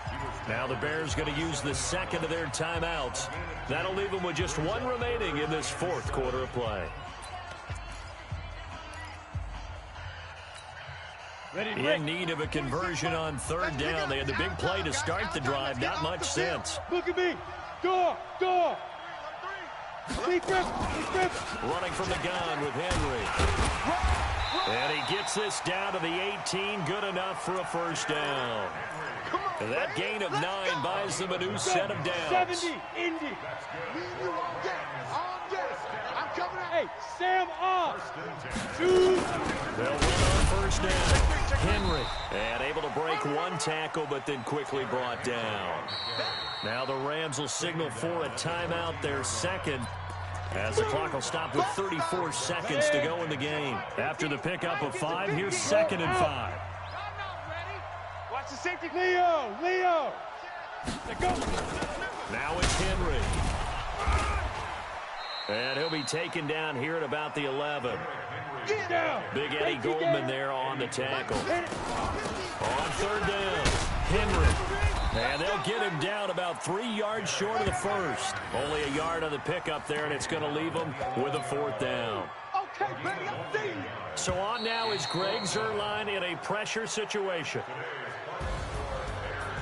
Now the Bears going to use the second of their timeouts. That'll leave them with just 1 remaining in this 4th quarter of play. In need of a conversion on 3rd down. They had the big play to start the drive. Not much sense.
Look at me. Door.
Running from the gun with Henry. And he gets this down to the 18. Good enough for a 1st down. And that gain of 9 buys them a new set of downs.
70, Indy. Hey, Sam off. 2.
They'll run on 1st down. Henry, and able to break 1 tackle, but then quickly brought down. Now the Rams will signal for a timeout, their second, as the clock will stop with 34 seconds to go in the game. After the pickup of 5, here's 2nd and 5.
Watch the safety. Leo. Go.
Now it's Henry. And he'll be taken down here at about the 11. Big Eddie Goldman there on the tackle. On 3rd down, Henry. And they'll get him down about 3 yards short of the 1st. Only a yard on the pickup there, and it's going to leave them with a 4th down. So on now is Greg Zuerlein in a pressure situation.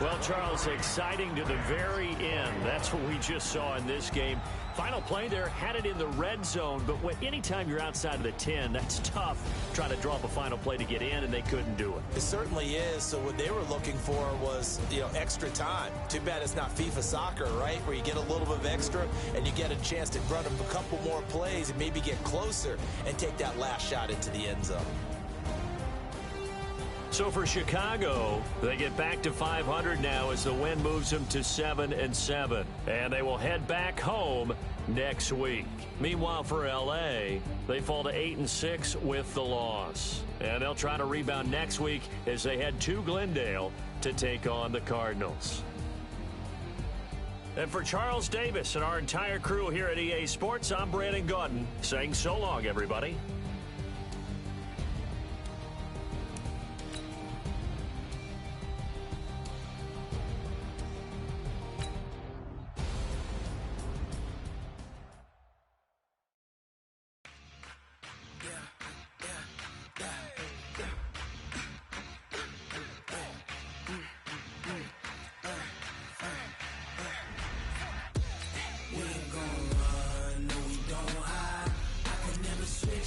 Well, Charles, exciting to the very end. That's what we just saw in this game. Final play there, had it in the red zone, but anytime you're outside of the 10, that's tough trying to draw up a final play to get in, and they couldn't do it.
It certainly is. So what they were looking for was, extra time. Too bad it's not FIFA soccer, right, where you get a little bit of extra and you get a chance to run a couple more plays and maybe get closer and take that last shot into the end zone.
So for Chicago, they get back to 500 now as the win moves them to 7-7. And they will head back home next week. Meanwhile, for LA, they fall to 8-6 with the loss. And they'll try to rebound next week as they head to Glendale to take on the Cardinals. And for Charles Davis and our entire crew here at EA Sports, I'm Brandon Gaudin saying so long, everybody.
We ain't gon' run, no we don't hide. I can never swim.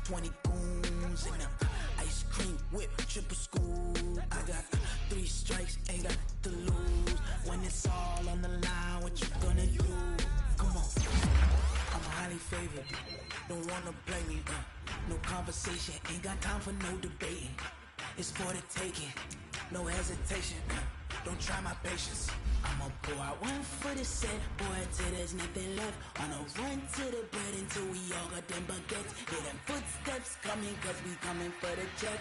20 goons in a ice cream whip, triple scoop. I got 3 strikes, ain't got to lose. When it's all on the line, what you gonna do? Come on, I'm highly favored. Don't wanna play me, no conversation, ain't got time for no debating. It's for the taking, no hesitation. Don't try my patience. I'ma pour out one for the set, boy, till there's nothing left. On a run to the bread until we all got them baguettes. Hear them footsteps coming, cause we coming for the check.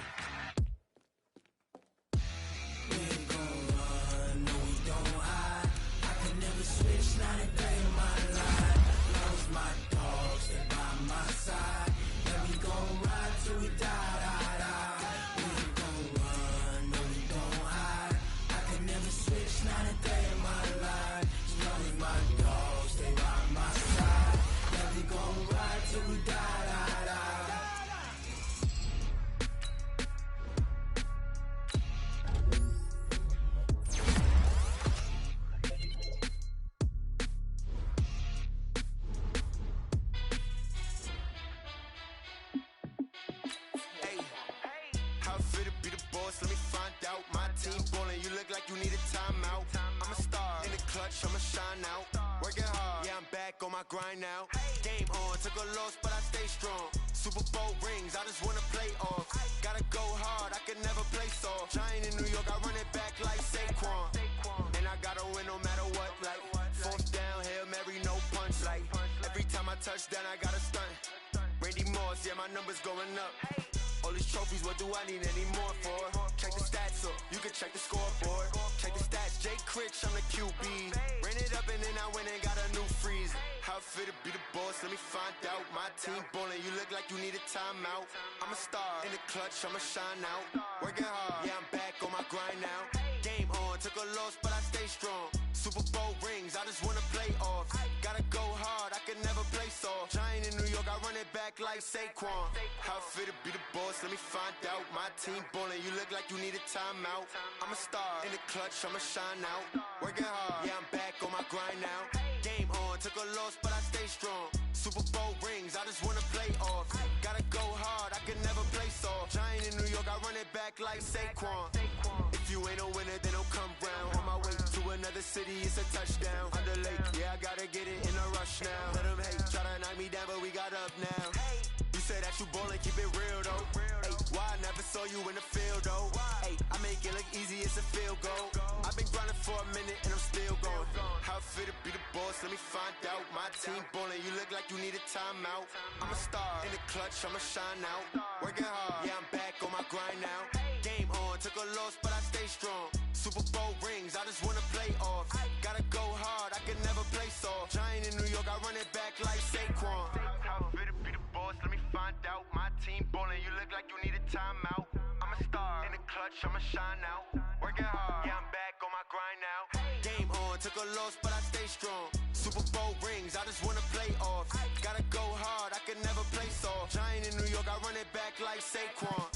We ain't gon' run, no we don't hide. I can never switch, not a day in my life. Lost my dogs, they by my side. And we gon' ride till we die, die, die. We ain't gon' run, no we don't hide. I can never switch, not a day in my life. As long as my dogs, they by my side. And we gon' ride till we die, die, die.
Let me find out. My team ballin', you look like you need a timeout. I'm a star in the clutch, I'ma shine out. Working hard, yeah, I'm back on my grind now. Game on, took a loss, but I stay strong. Super Bowl rings, I just wanna play off. Gotta go hard, I can never play soft. Giant in New York, I run it back like Saquon. And I gotta win no matter what, like 4th down, Hail Mary, no punch. Like every time I touch down, I gotta stunt. Randy Moss, yeah, my numbers going up. All these trophies, what do I need any more for? Check the stats up, you can check the scoreboard. Check the stats, Jay Critch, I'm the QB. Ran it up and then I went and got a new freeze. How it feel to be the boss, let me find out. My team ballin', you look like you need a timeout. I'm a star in the clutch, I'ma shine out. Working hard, yeah, I'm back on my grind now. Game on, took a loss, but I stay strong. Super Bowl rings, I just wanna play off. Gotta go hard, I can never play soft. Giant in New York, I run it back like Saquon. How it feel to be the boss, let me find out. My team ballin', you look like you need a timeout. I'm a star in the clutch, I'ma shine out. Working hard, yeah, I'm back on my grind now. Game on, took a loss, but I stay strong. Super Bowl rings, I just wanna play off. Gotta go hard, I can never play soft. Giant in New York, I run it back like Saquon. If you ain't a winner, then don't come round. On my way to another city, it's a touchdown. Under lake, yeah, I gotta get it in a rush now. Let them hate, try to knock me down, but we got up now. You say that you ballin', keep it real though. Hey, why I never saw you in the field though? Hey, I make it look easy, it's a field goal. I've been grinding for a minute and I'm still going. How it feel to be the boss, let me find out. My team ballin', you look like you need a timeout. I'm a star in the clutch, I'ma shine out. Working hard, yeah, I'm back on my grind now. Game on, took a loss, but I stay strong. Super Bowl rings, I just wanna play off. Gotta go hard, I can never play soft. Giant in New York, I run it back like Saquon. How it feel to be the boss, let me find out. My team ballin', you look like you need a timeout. I'm a star in the clutch, I'ma shine out. Working hard, yeah, I'm back on my grind now. Game on, took a loss, but I stay strong. Super Bowl rings, I just wanna play off. Gotta go hard, I can never play soft. Giant in New York, I run it back like Saquon.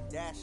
dash.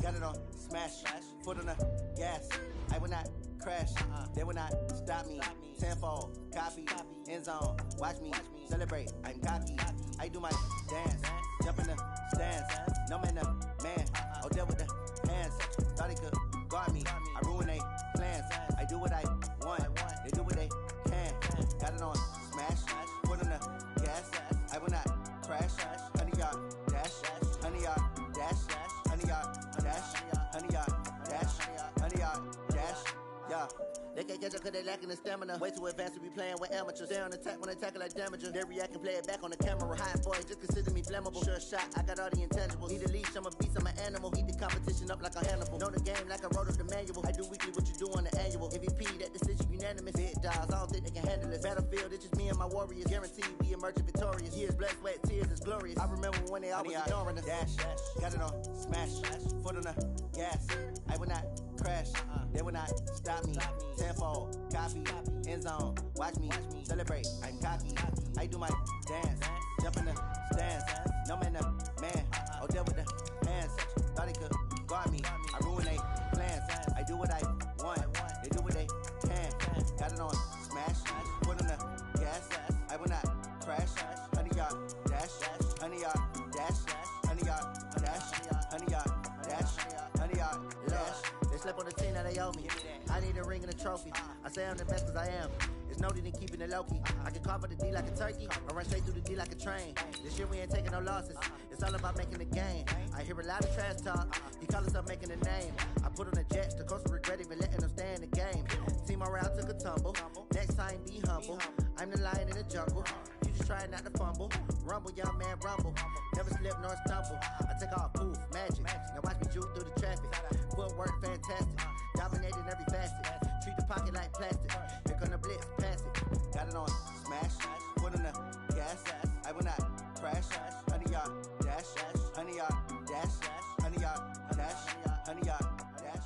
Got it on smash. Foot on the gas. I will not crash. They will not stop me. Tenfold, copy, end zone. Watch me celebrate. I'm cocky. I do my dance. Jump in the stands. No man, the man. Oh, deal with the hands. Thought he could guard me. I ruin they plans. I do what I want. They do what they can. Got it on smash. Foot on the gas. I will not crash. 100-yard dash. 100-yard dash. 100-yard dash. 100-yard dash. 100-yard dash. Yeah. They can't catch up cause they lacking the stamina. Way too advanced to be playing with amateurs. Stay on attack when they tackle like damager. They react and play it back on the camera. Hot boy, just consider me flammable. Sure shot, I got all the intangibles. Need a leash, I'm a beast, I'm an animal. Heat the competition up like a Hannibal. Know the game like I wrote up the manual. I do weekly what you do on the annual. MVP, that decision unanimous. Big dogs, I don't think they can handle it. Battlefield, it's just me and my warriors. Guaranteed we emerge victorious. Years, blood, sweat, tears, it's glorious. I remember when they always ignoring us. Dash, got it on smash. Foot on the gas. I will not crash. They will not stop me. Tenfold, copy, end zone. Watch me celebrate. I'm cocky. I do my dance. Jump in the stands. No man, the man. Oh, deal with the hands. Thought he could guard me. I ruin they plans. I do what I want. They do what they can. Got it on smash. Put on the gas. I will not crash. 100-yard dash. 100-yard dash. 100-yard dash. 100-yard dash. 100-yard dash. They slept on the team that they owe me. I need a ring and a trophy. I say I'm the best cause I am. It's noted in keeping it low-key. I can carve the D like a turkey or run straight through the D like a train. This year we ain't taking no losses. It's all about making the game. I hear a lot of trash talk. He call us up making a name. I put on the Jets. The coach will regret even letting them stay in the game. Team around took a tumble. Next time be humble. I'm the lion in the jungle. You just try not to fumble. Rumble, young man, rumble. Never slip nor stumble. I take off, poof, magic. Now watch me juke through the traffic. Footwork fantastic. Dominating every facet. Treat the pocket like plastic. Here come the blitz, pass it. Got it on smash. Foot on the gas. I will not crash. 100-yard dash. 100-yard dash. 100-yard dash. 100-yard dash.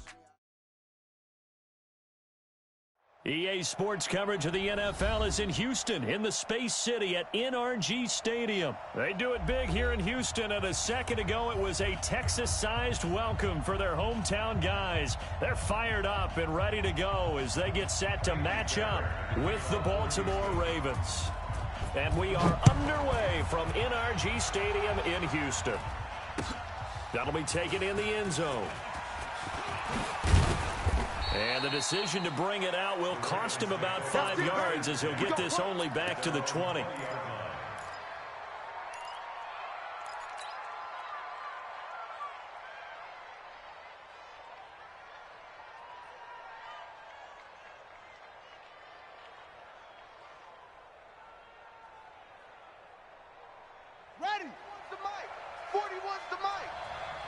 EA Sports coverage of the NFL is in Houston, in the Space City at NRG Stadium. They do it big here in Houston, and a second ago it was a Texas-sized welcome for their hometown guys. They're fired up and ready to go as they get set to match up with the Baltimore Ravens. And we are underway from NRG Stadium in Houston. That'll be taken in the end zone. And the decision to bring it out will cost him about 5 yards as he'll get this only back to the 20.
Ready? The mic. 41's the mic.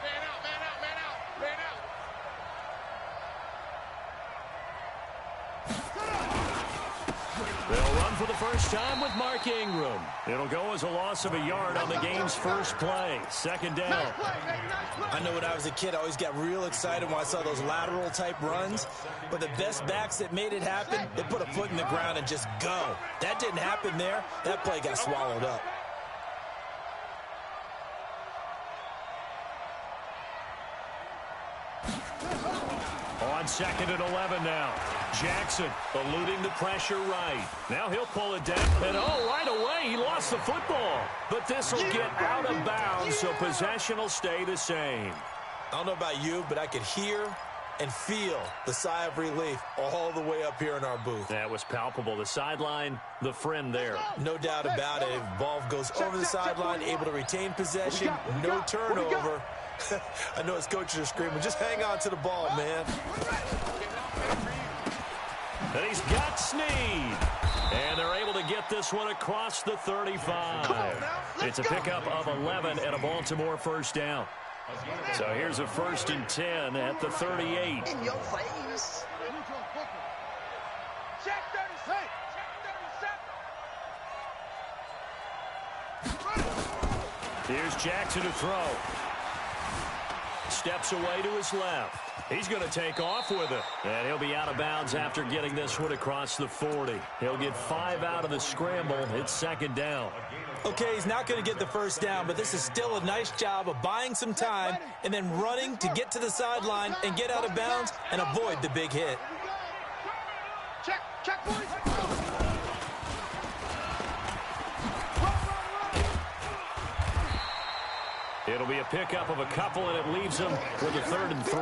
Man out, man out, man out, man out.
They'll run for the first time with Mark Ingram. It'll go as a loss of a yard on the game's first play. Second down.
Nice play, baby, nice play.
I know when I was a kid, I always got real excited when I saw those lateral type runs. But the best backs that made it happen, they put a foot in the ground and just go. That didn't happen there. That play got swallowed up.
On second and 11 now. Jackson eluding the pressure right. Now he'll pull it down. And right away he lost the football. But this will get out of bounds, so possession will stay the same.
I don't know about you, but I could hear and feel the sigh of relief all the way up here in our booth.
That was palpable. The sideline, the friend there.
No doubt about it. If ball goes over the sideline, able to retain possession, no turnover. I know his coaches are screaming, just hang on to the ball, man.
And he's got Snead. And they're able to get this one across the 35. It's a pickup of 11 and a Baltimore first down. So here's a 1st and 10 at the 38.
In your face.
Check 37. Check 37.
Here's Jackson to throw. Steps away to his left. He's going to take off with it. And he'll be out of bounds after getting this one across the 40. He'll get 5 out of the scramble. It's second down.
Okay, he's not going to get the first down, but this is still a nice job of buying some time and then running to get to the sideline and get out of bounds and avoid the big hit.
Check, boys.
It'll be a pickup of a couple, and it leaves them with a 3rd and 3.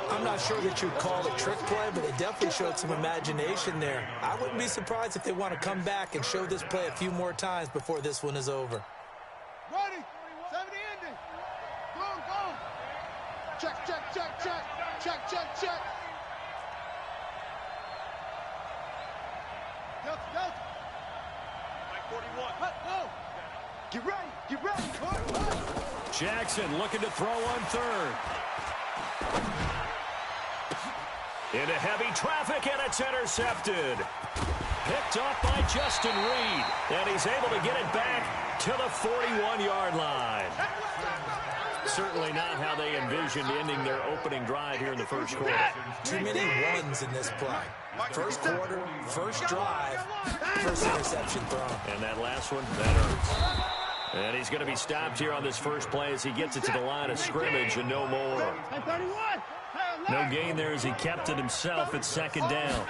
I'm not sure that you'd call it trick play, but they definitely showed some imagination there. I wouldn't be surprised if they want to come back and show this play a few more times before this one is over.
Ready. 70 ending. Go. Check. Delta. Mike 41. Go. Get ready.
Jackson looking to throw on 3rd. Into heavy traffic, and it's intercepted. Picked off by Justin Reed, and he's able to get it back to the 41-yard line. Certainly not how they envisioned ending their opening drive here in the first quarter.
Too many ones in this play. First quarter, first drive, first interception thrown.
And that last one, that hurts. And he's going to be stopped here on this first play as he gets it to the line of scrimmage and no more. No gain there as he kept it himself at 2nd down.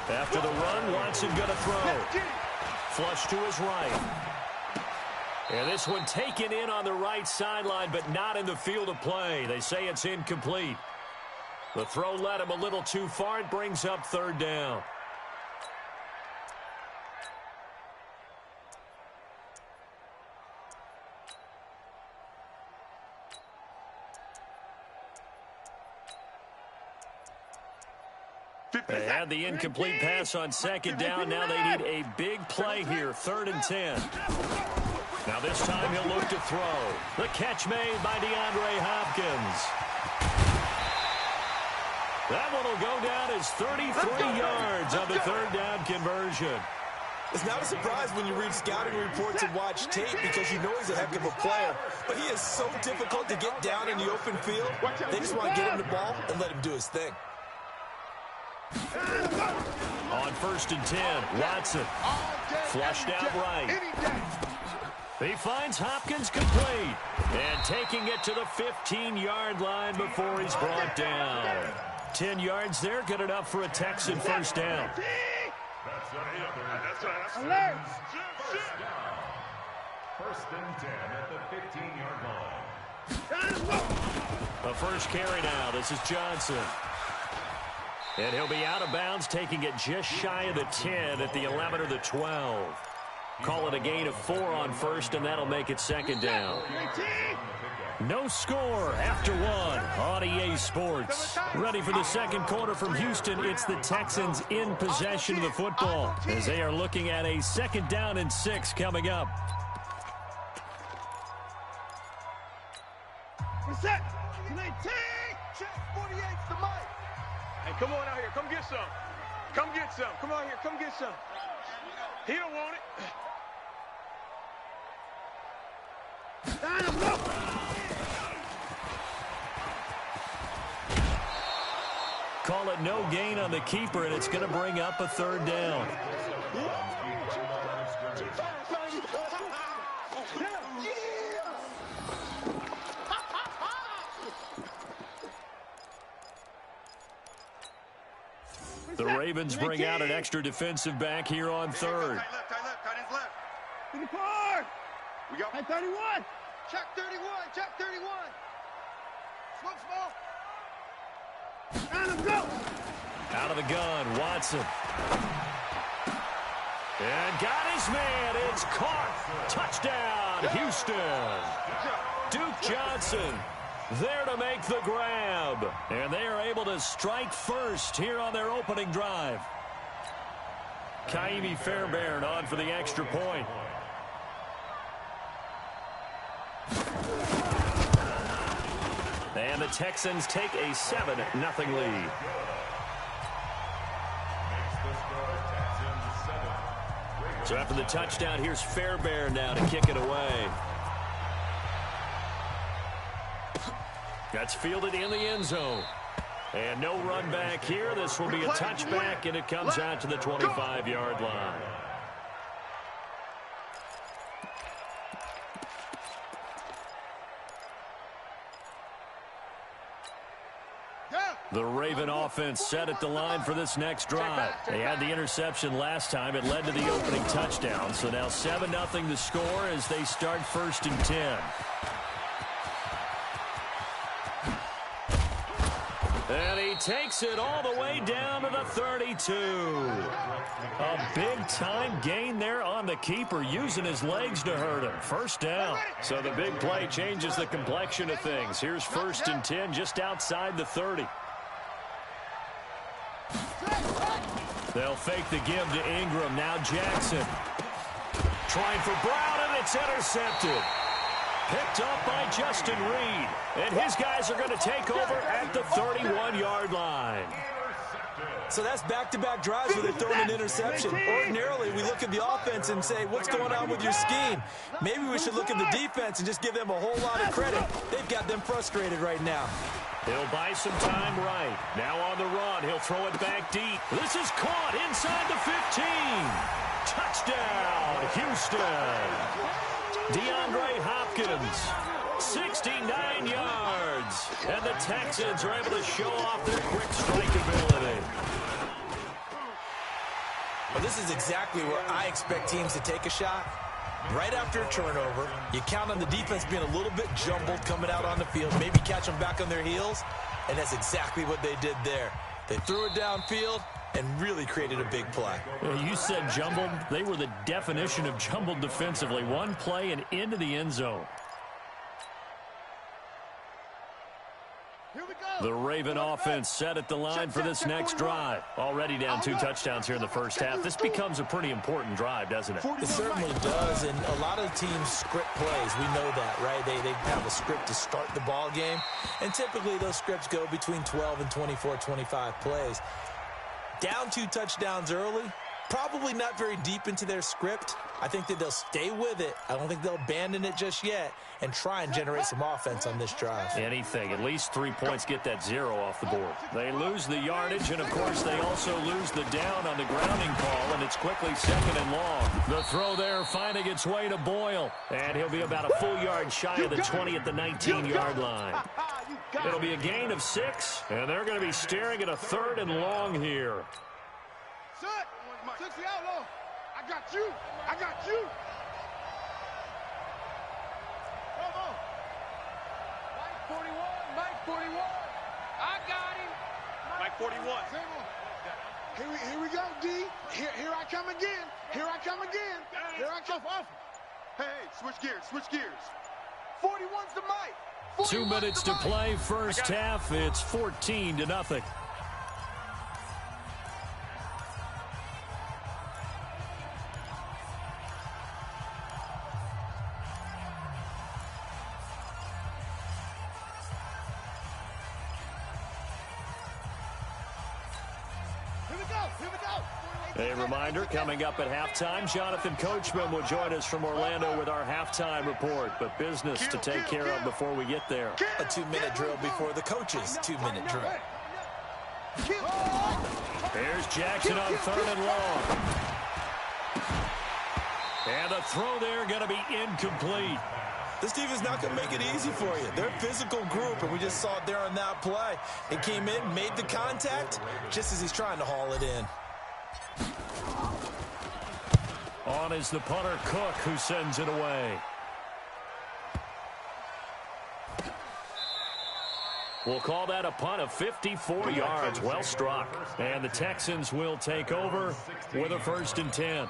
After the run, Watson going to throw. Flush to his right. And this one taken in on the right sideline, but not in the field of play. They say it's incomplete. The throw led him a little too far. It brings up 3rd down. They had the incomplete pass on 2nd down. Now they need a big play here, 3rd and 10. Now this time he'll look to throw. The catch made by DeAndre Hopkins. That one will go down as 33 yards on the 3rd down conversion.
It's not a surprise when you read scouting reports and watch tape because you know he's a heck of a player. But he is so difficult to get down in the open field. They just want to get him the ball and let him do his thing.
On 1st and 10, Watson flushed out right. He finds Hopkins complete and taking it to the 15-yard line before he's brought down. 10 yards there, good enough for a Texan first down.
Alert!
1st and 10 at the 15-yard line.
The first carry now. This is Johnson. And he'll be out of bounds, taking it just shy of the 10 at the 11 or the 12. Call it a gain of 4 on 1st, and that'll make it 2nd down. No score after 1 on EA Sports. Ready for the 2nd quarter from Houston. It's the Texans in possession of the football as they are looking at a 2nd down and 6 coming up.
Reset. 19. Check. 48's the mic. Hey, come on out here. Come get some. Come get some. Come on here. Come get some. He don't want it.
Call it no gain on the keeper, and it's going to bring up a 3rd down. The Ravens bring out an extra defensive back here on 3rd.
Tight left. To the car. We got 31. Check 31. Check 31. Smoke.
Out of the gun, Watson. And got his man. It's caught. Touchdown, Houston. Duke Johnson there to make the grab. And they are able to strike first here on their opening drive. Kaimi Fairbairn on for the extra point. And the Texans take a 7-0 lead. So after the touchdown, here's Fairbairn now to kick it away. That's fielded in the end zone. And no run back here. This will be a touchback, and it comes out to the 25-yard line. The Raven offense set at the line for this next drive. They had the interception last time. It led to the opening touchdown. So now 7-0 the score as they start 1st and 10. And he takes it all the way down to the 32. A big-time gain there on the keeper, using his legs to hurt him. 1st down. So the big play changes the complexion of things. Here's 1st and 10 just outside the 30. They'll fake the give to Ingram. Now Jackson. Trying for Brown, and it's intercepted. Picked up by Justin Reed. And his guys are going to take over at the 31-yard line.
So that's back-to-back drives where they're throwing an interception. Ordinarily, we look at the offense and say, what's going on with your scheme? Maybe we should look at the defense and just give them a whole lot of credit. They've got them frustrated right now.
He'll buy some time right. Now on the run, he'll throw it back deep. This is caught inside the 15. Touchdown, Houston. DeAndre Hopkins, 69 yards. And the Texans are able to show off their quick strike ability.
Well, this is exactly where I expect teams to take a shot. Right after a turnover, you count on the defense being a little bit jumbled coming out on the field, maybe catch them back on their heels, and that's exactly what they did there. They threw it downfield and really created a big play.
You said jumbled. They were the definition of jumbled defensively. One play and into the end zone. The Raven offense set at the line for this next drive. Already down 2 touchdowns here in the first half. This becomes a pretty important drive, doesn't it?
It certainly does, and a lot of teams script plays. We know that, right? They have a script to start the ball game, and typically those scripts go between 12 and 24, 25 plays. Down 2 touchdowns early, probably not very deep into their script. I think that they'll stay with it. I don't think they'll abandon it just yet and try and generate some offense on this drive.
Anything. At least 3 points get that 0 off the board. They lose the yardage, and, of course, they also lose the down on the grounding call, and it's quickly 2nd and long. The throw there finding its way to Boyle, and he'll be about a full yard shy of the 20 at the 19-yard line. It'll be a gain of 6, and they're going to be staring at a 3rd and long here.
Shut! 60 outlaw. I got you. I got you. Come on. Mike 41. Mike 41. I got him. Mike 41. Here we go, D. Here I come again. Here I come again. Here I come off. Hey, switch gears. Switch gears. 41's the Mike.
2 minutes to play, first half. It's 14-0. A reminder, coming up at halftime, Jonathan Coachman will join us from Orlando with our halftime report. But business to take care of before we get there.
A 2-minute drill before the coach's 2-minute drill.
There's Jackson on 3rd and long. And the throw there going to be incomplete.
This defense is not going to make it easy for you. They're a physical group, and we just saw it there on that play. It came in, made the contact, just as he's trying to haul it in.
On is the punter, Cook, who sends it away. We'll call that a punt of 54 yards. Well struck. And the Texans will take over with a 1st and 10.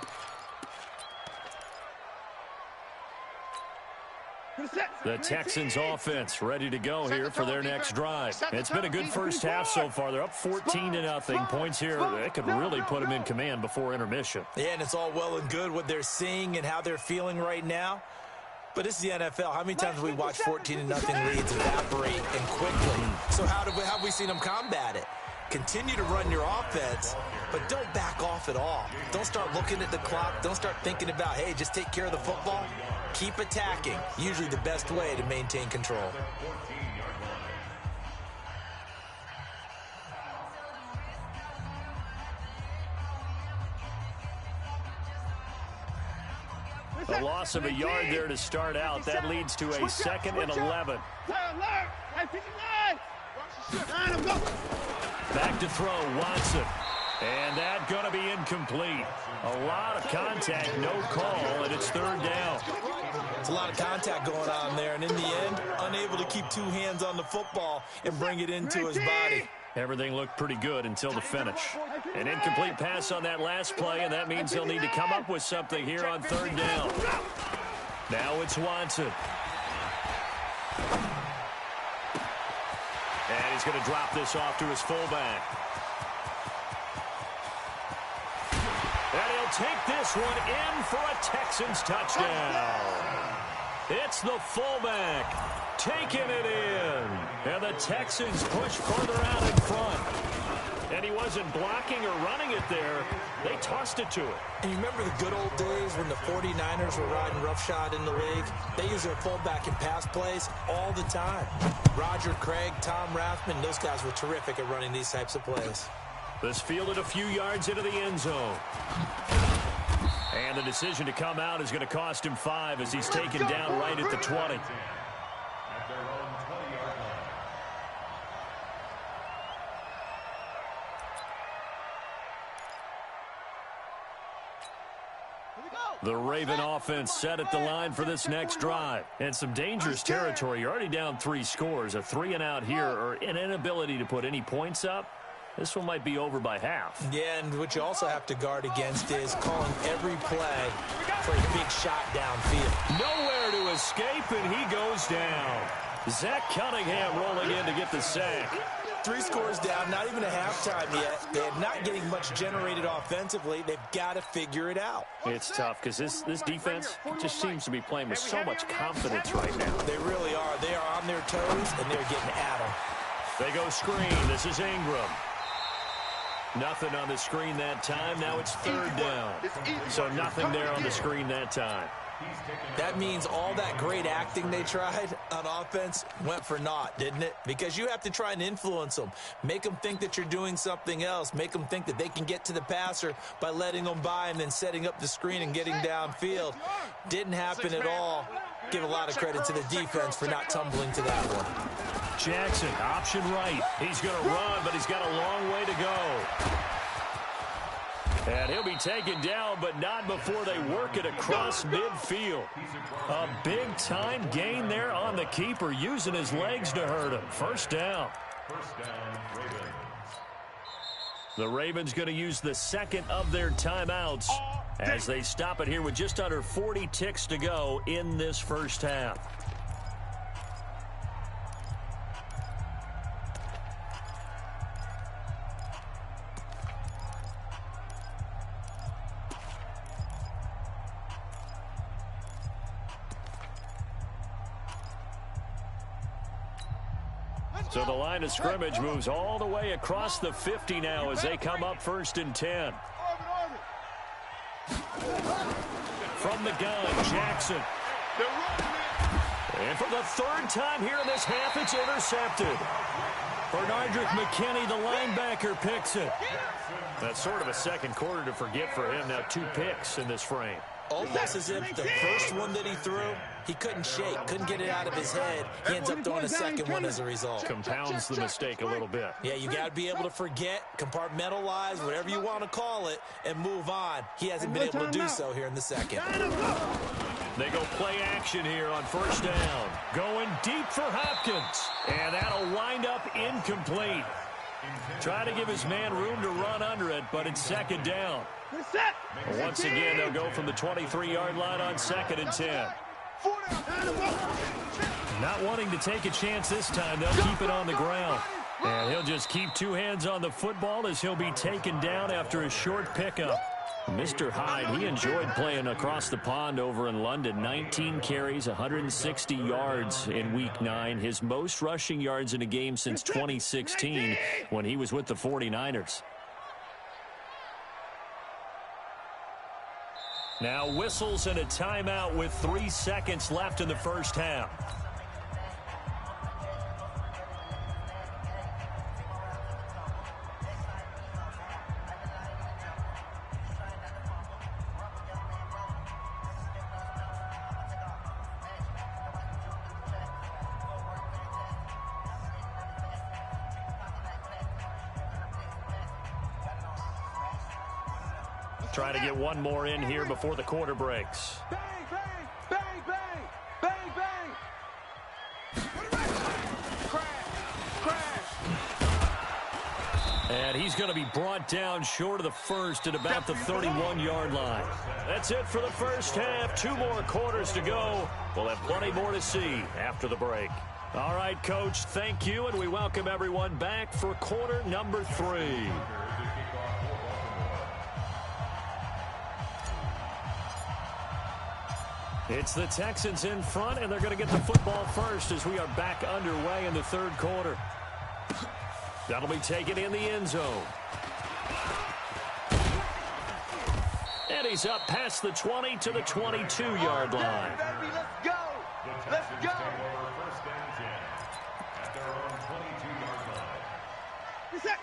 The Texans offense ready to go here for their next drive. It's been a good first half so far. They're up 14-0. Points here that could really put them in command before intermission.
Yeah, and it's all well and good what they're seeing and how they're feeling right now. But it's the NFL. How many times have we watched 14-0 leads evaporate and quickly? So how have we seen them combat it? Continue to run your offense, but don't back off at all. Don't start looking at the clock. Don't start thinking about, hey, just take care of the football. Keep attacking. Usually the best way to maintain control.
A loss of a yard there to start out. That leads to a 2nd and 11. Back to throw, Watson. And that going to be incomplete. A lot of contact, no call, and it's third down.
It's a lot of contact going on there, and in the end, unable to keep two hands on the football and bring it into his body.
Everything looked pretty good until the finish. An incomplete pass on that last play, and that means he'll need to come up with something here on third down. Now it's Watson. And he's going to drop this off to his fullback. And he'll take this one in for a Texans touchdown. It's the fullback taking it in. And the Texans push further out in front. And he wasn't blocking or running it there. They tossed it to him.
And you remember the good old days when the 49ers were riding roughshod in the league? They used their fullback in pass plays all the time. Roger Craig, Tom Rathman, those guys were terrific at running these types of plays.
This fielded a few yards into the end zone. And the decision to come out is going to cost him 5 as he's taken down right at the 20.
At their own 20-yard line.
The Raven offense set at the line for this next drive. And some dangerous territory. You're already down 3 scores. A 3-and-out here or an inability to put any points up. This one might be over by half.
Yeah, and what you also have to guard against is calling every play for a big shot downfield.
Nowhere to escape, and he goes down. Zach Cunningham rolling in to get the sack.
3 scores down, not even a halftime yet. They're not getting much generated offensively. They've got to figure it out.
It's tough because this defense just seems to be playing with so much confidence right now.
They really are. They are on their toes, and they're getting at them.
They go screen. This is Ingram. Nothing on the screen that time. Now it's third down. So nothing there on the screen that time.
That means all that great acting they tried on offense went for naught, didn't it? Because you have to try and influence them. Make them think that you're doing something else. Make them think that they can get to the passer by letting them by and then setting up the screen and getting downfield. Didn't happen at all. Give a lot of credit to the defense for not tumbling to that one.
Jackson, option right. He's going to run, but he's got a long way to go. And he'll be taken down, but not before they work it across midfield. A big-time gain there on the keeper, using his legs to hurt him. First down.
First down, Ravens.
The Ravens going to use the second of their timeouts as they stop it here with just under 40 ticks to go in this first half. So the line of scrimmage moves all the way across the 50 now as they come up 1st and 10. From the gun, Jackson. And for the 3rd time here in this half, it's intercepted. Bernardrick McKinney, the linebacker, picks it. That's sort of a second quarter to forget for him. Now 2 picks in this frame.
Almost as if the first one that he threw, he couldn't shake, couldn't get it out of his head. He ends up throwing a second one as a result.
Compounds the mistake a little bit.
Yeah, you got to be able to forget, compartmentalize, whatever you want to call it, and move on. He hasn't been able to do so here in the second.
They go play action here on 1st down. Going deep for Hopkins. And that'll wind up incomplete. Trying to give his man room to run under it, but it's 2nd down. Once again, they'll go from the 23-yard line on 2nd and 10. Not wanting to take a chance this time, they'll keep it on the ground. And he'll just keep 2 hands on the football as he'll be taken down after a short pickup. Mr. Hyde, he enjoyed playing across the pond over in London. 19 carries, 160 yards in Week 9. His most rushing yards in a game since 2016 when he was with the 49ers. Now whistles and a timeout with 3 seconds left in the first half. Trying to get one more in here before the quarter breaks.
Bang, bang, bang, bang, bang, bang. Crash.
And he's going to be brought down short of the first at about the 31-yard line. That's it for the first half. 2 more quarters to go. We'll have plenty more to see after the break. All right, Coach, thank you, and we welcome everyone back for quarter number 3. It's the Texans in front, and they're going to get the football first as we are back underway in the third quarter. That'll be taken in the end zone. And he's up past the 20 to the 22-yard line.
Baby, let's go. Let's go.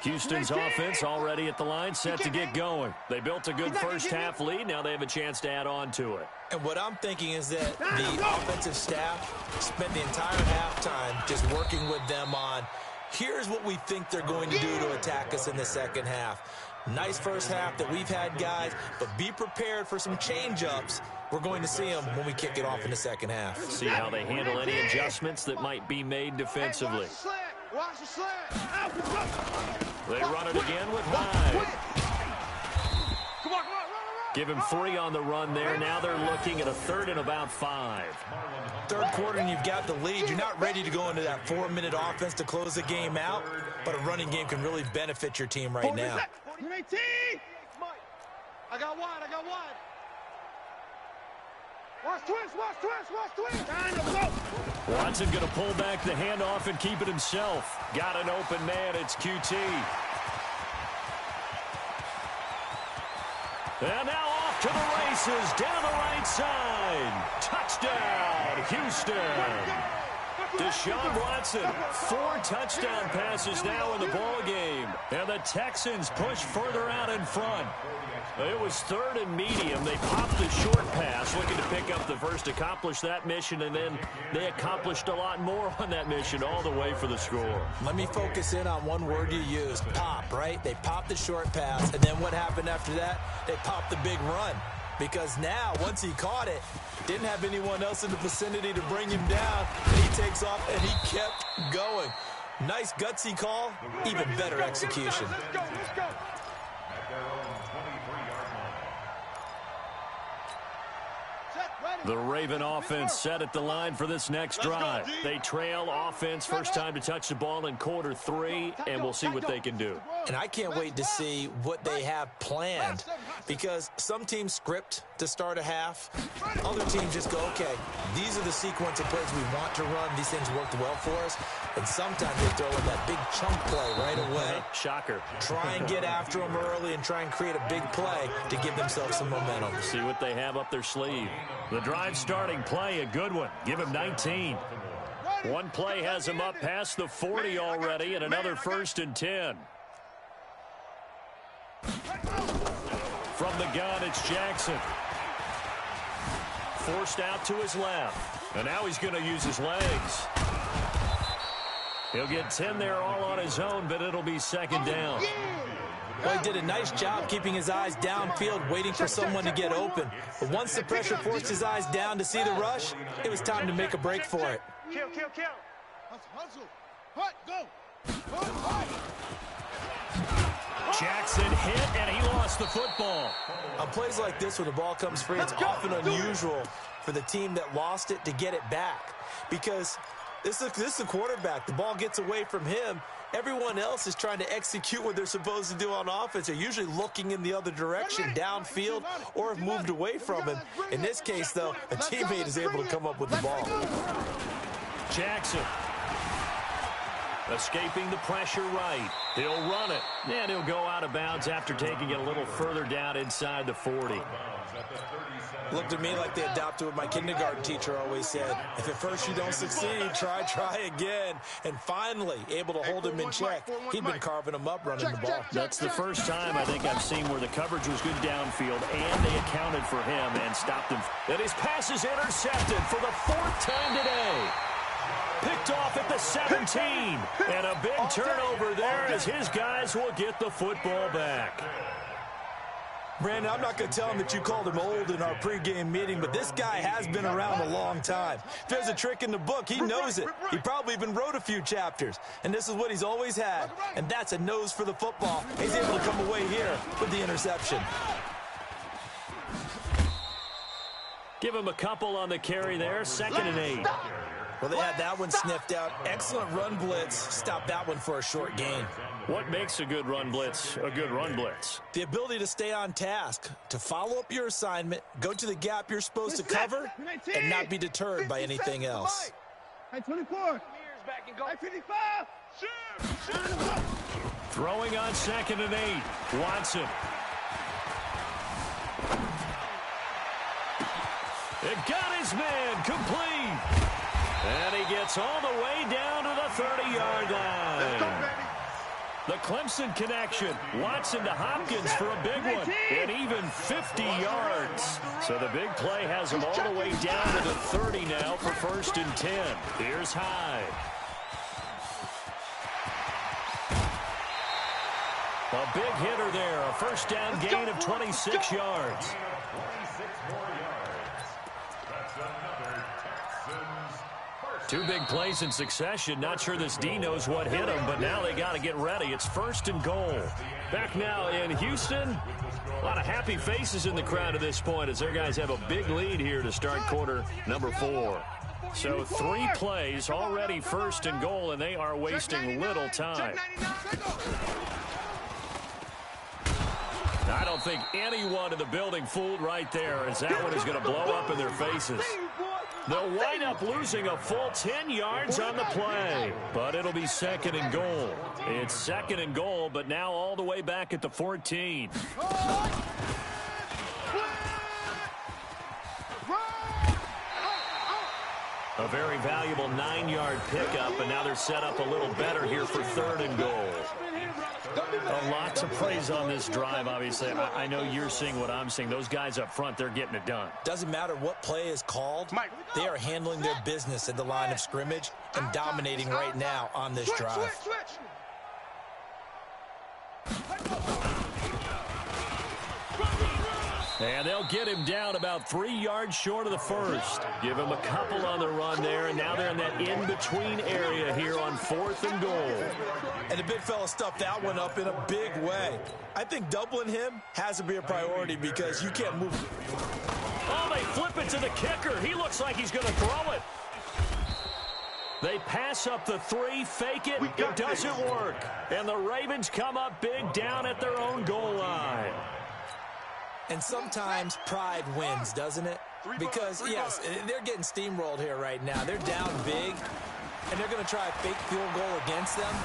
Houston's offense already at the line, set to get going. They built a good first-half lead. Now they have a chance to add on to it.
And what I'm thinking is that the offensive staff spent the entire halftime just working with them on, here's what we think they're going to do to attack us in the second half. Nice first half that we've had, guys, but be prepared for some change-ups. We're going to see them when we kick it off in the second half.
See how they handle any adjustments that might be made defensively.
Watch the slant.
They run it again with Hyde.
Come on, run.
Give him 3 on the run there. Now they're looking at a 3rd and about 5.
Third quarter and you've got the lead. You're not ready to go into that 4-minute offense to close the game out, but a running game can really benefit your team right now.
18. I got wide. Watch twist.
Watson going to pull back the handoff and keep it himself. Got an open man. It's QT. And now off to the races, down the right side. Touchdown, Houston. Deshaun Watson, 4 touchdown passes now in the ball game. And the Texans push further out in front. It was 3rd and medium. They popped the short pass, looking to pick up the first, accomplish that mission, and then they accomplished a lot more on that mission all the way for the score.
Let me focus in on one word you used, pop, right? They popped the short pass, and then what happened after that? They popped the big run. Because now, once he caught it, didn't have anyone else in the vicinity to bring him down, and he takes off, and he kept going. Nice gutsy call, even better execution.
Let's go.
The Raven offense set at the line for this next drive. They trail offense, first time to touch the ball in quarter 3, and we'll see what they can do.
And I can't wait to see what they have planned, because some teams script to start a half. Other teams just go, okay, these are the sequence of plays we want to run. These things worked well for us. And sometimes they throw in that big chunk play right away.
Shocker.
Try and get after them early and try and create a big play to give themselves some momentum.
See what they have up their sleeve. The drive starting play, a good one. Give him 19. One play has him up past the 40 already, and another 1st and 10. From the gun, it's Jackson. Forced out to his left. And now he's going to use his legs. He'll get 10 there all on his own, but it'll be 2nd down.
Well, he did a nice job keeping his eyes downfield, waiting for someone to get open. But once the pressure forced his eyes down to see the rush, it was time to make a break for it.
Kill. Hustle. Hut, go.
Jackson hit, and he lost the football.
On plays like this, when the ball comes free, it's often unusual for the team that lost it to get it back. Because this is the quarterback. The ball gets away from him. Everyone else is trying to execute what they're supposed to do on offense. They're usually looking in the other direction, downfield, or have moved away from him. In this case, though, a teammate is able to come up with the ball.
Jackson escaping the pressure right. He'll run it, and he'll go out of bounds after taking it a little further down inside the 40.
Looked to me like they adopted what my kindergarten teacher always said. If at first you don't succeed, try again. And finally, able to hold him in check. He'd been carving him up running the ball.
That's the first time I think I've seen where the coverage was good downfield, and they accounted for him and stopped him. And his pass is intercepted for the 4th time today. Picked off at the 17. And a big turnover there as his guys will get the football back.
Brandon, I'm not going to tell him that you called him old in our pregame meeting, but this guy has been around a long time. If there's a trick in the book, he knows it. He probably even wrote a few chapters. And this is what he's always had, and that's a nose for the football. He's able to come away here with the interception.
Give him a couple on the carry there, 2nd and 8.
Well, they had that one sniffed out. Excellent run blitz. Stopped that one for a short gain.
What makes a good run blitz a good run blitz?
The ability to stay on task, to follow up your assignment, go to the gap you're supposed to cover, and not be deterred by anything else.
24. 55.
Throwing on 2nd and 8. Watson. It got his man complete. And he gets all the way down to the 30-yard line. The Clemson connection. Watson to Hopkins for a big one. And even 50 yards. So the big play has him all the way down to the 30 now for 1st and 10. Here's Hyde. A big hitter there. A 1st down gain of 26 yards.
26 more yards. That's another Texans first.
2 big plays in succession. Not sure this D knows what hit him, but now they got to get ready. It's 1st and goal. Back now in Houston. A lot of happy faces in the crowd at this point as their guys have a big lead here to start quarter number 4. So 3 plays already 1st and goal, and they are wasting little time. I don't think anyone in the building fooled right there, as that one is going to blow up in their faces. They'll wind up losing a full 10 yards on the play, but it'll be 2nd and goal. It's 2nd and goal, but now all the way back at the 14. A very valuable 9-yard pickup, and now they're set up a little better here for 3rd and goal. A lot to praise on this drive, obviously. I know you're seeing what I'm seeing. Those guys up front, they're getting it done.
Doesn't matter what play is called. They are handling their business at the line of scrimmage and dominating right now on this drive.
And they'll get him down about 3 yards short of the 1st. Give him a couple on the run there, and now they're in that in-between area here on 4th and goal.
And the big fella stuffed that one up in a big way. I think doubling him has to be a priority because you can't move.
Oh, they flip it to the kicker. He looks like he's going to throw it. They pass up the 3, fake it. It doesn't work. And the Ravens come up big down at their own goal line.
And sometimes pride wins, doesn't it? Because, yes, they're getting steamrolled here right now. They're down big, and they're going to try a fake field goal against them.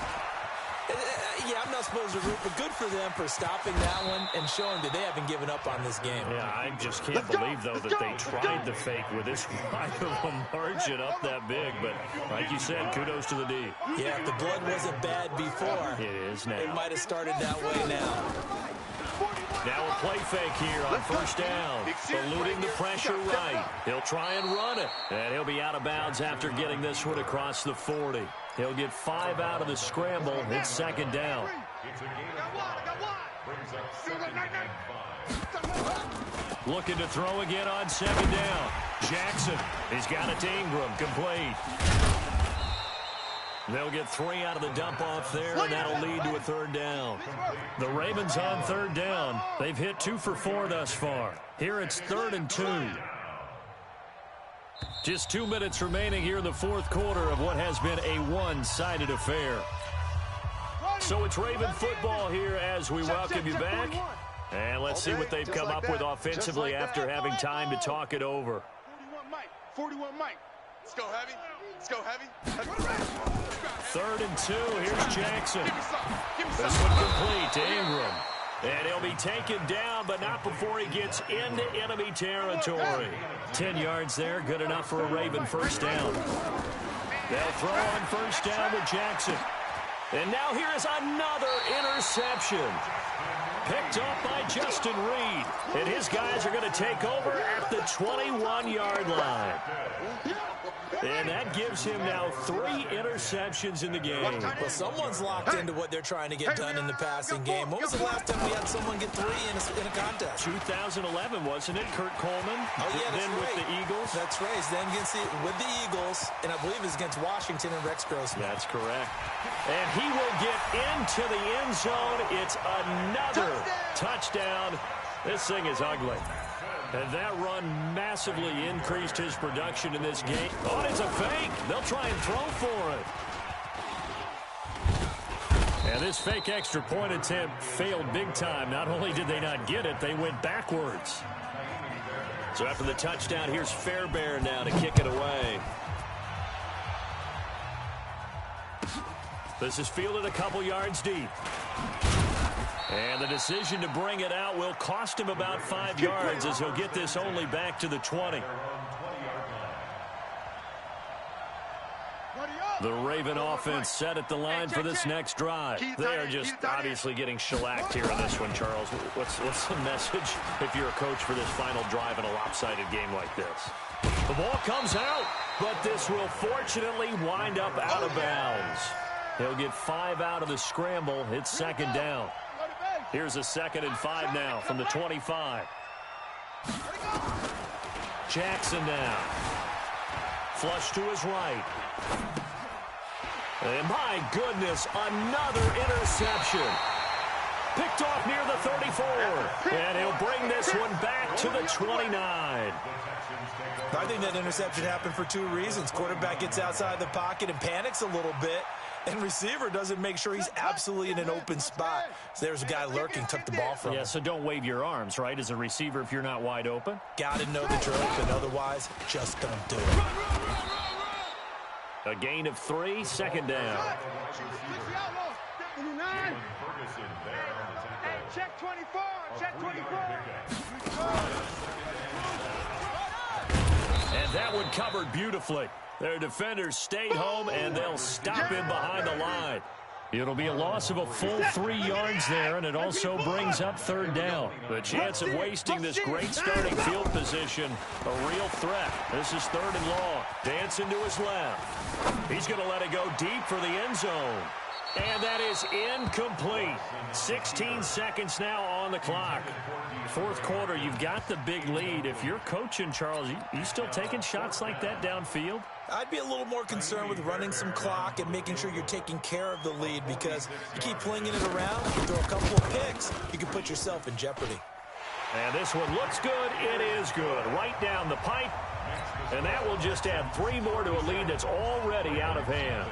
Yeah, I'm not supposed to root, but good for them for stopping that one and showing that they haven't given up on this game.
Yeah, I just can't believe, though, that they tried the fake with this wide of a margin up that big. But like you said, kudos to the D.
Yeah, if the blood wasn't bad before,
it is now.
It might have started that way now.
Now a play fake here on 1st down. Eluding the pressure right. He'll try and run it. And he'll be out of bounds after getting this one across the 40. He'll get 5 out of the scramble. It's 2nd down.
It's a gain of 5. Brings up 2nd and 5.
Looking to throw again on 2nd down. Jackson. He's got it to Ingram. Complete. They'll get 3 out of the dump-off there, and that'll lead to a 3rd down. The Ravens on 3rd down. They've hit 2 for 4 thus far. Here it's 3rd and 2. Just 2 minutes remaining here in the 4th quarter of what has been a one-sided affair. So it's Raven football here as we welcome you back. And let's see what they've come up with offensively after having time to talk it over.
41 Mike. Let's go heavy. Let's go heavy.
3rd and 2. Here's Jackson. This one complete to Ingram. And he'll be taken down, but not before he gets into enemy territory. 10 yards there, good enough for a Raven 1st down. They'll throw on 1st down with Jackson. And now here is another interception. picked off by Justin Reed. And his guys are going to take over at the 21-yard line. And that gives him now 3 interceptions in the game.
Well, someone's locked into what they're trying to get done in the passing game. When was the last time we had someone get 3 in a contest?
2011, wasn't it? Kurt Coleman.
Oh, yeah, that's
then
right.
With the Eagles.
That's right. Then with the Eagles, and I believe it's against Washington and Rex Grossman.
That's correct. And he will get into the end zone. It's another touchdown. This thing is ugly. And that run massively increased his production in this game. Oh, it's a fake. They'll try and throw for it. And this fake extra point attempt failed big time. Not only did they not get it, they went backwards. So after the touchdown, here's Fairbairn now to kick it away. This is fielded a couple yards deep. And the decision to bring it out will cost him about 5 yards as he'll get this only back to the 20. The Raven offense set at the line for this next drive. They are just obviously getting shellacked here in this one, Charles. What's the message if you're a coach for this final drive in a lopsided game like this? The ball comes out, but this will fortunately wind up out of bounds. He'll get 5 out of the scramble. It's second down. Here's a 2nd and 5 now from the 25. Jackson now. Flush to his right. And my goodness, another interception. Picked off near the 34. And he'll bring this one back to the 29.
I think that interception happened for 2 reasons. Quarterback gets outside the pocket and panics a little bit. And receiver doesn't make sure he's absolutely in an open spot. So there's a guy lurking, took the ball from him.
Yeah, so don't wave your arms, right, as a receiver if you're not wide open.
Got to know the drill, but otherwise, just don't do it.
A gain of 3, second down.
Check 24, check 24.
And that one covered beautifully. Their defenders stayed home, and they'll stop him behind the line. It'll be a loss of a full 3 yards there, and it also brings up third down. The chance of wasting this great starting field position, a real threat. This is 3rd and long. Dancing to his left. He's going to let it go deep for the end zone. And that is incomplete. 16 seconds now on the clock. 4th quarter, you've got the big lead. If you're coaching, Charles, you still taking shots like that downfield?
I'd be a little more concerned with running some clock and making sure you're taking care of the lead, because you keep flinging it around, you throw a couple of picks, you can put yourself in jeopardy.
And this one looks good. It is good. Right down the pipe. And that will just add 3 more to a lead that's already out of hand.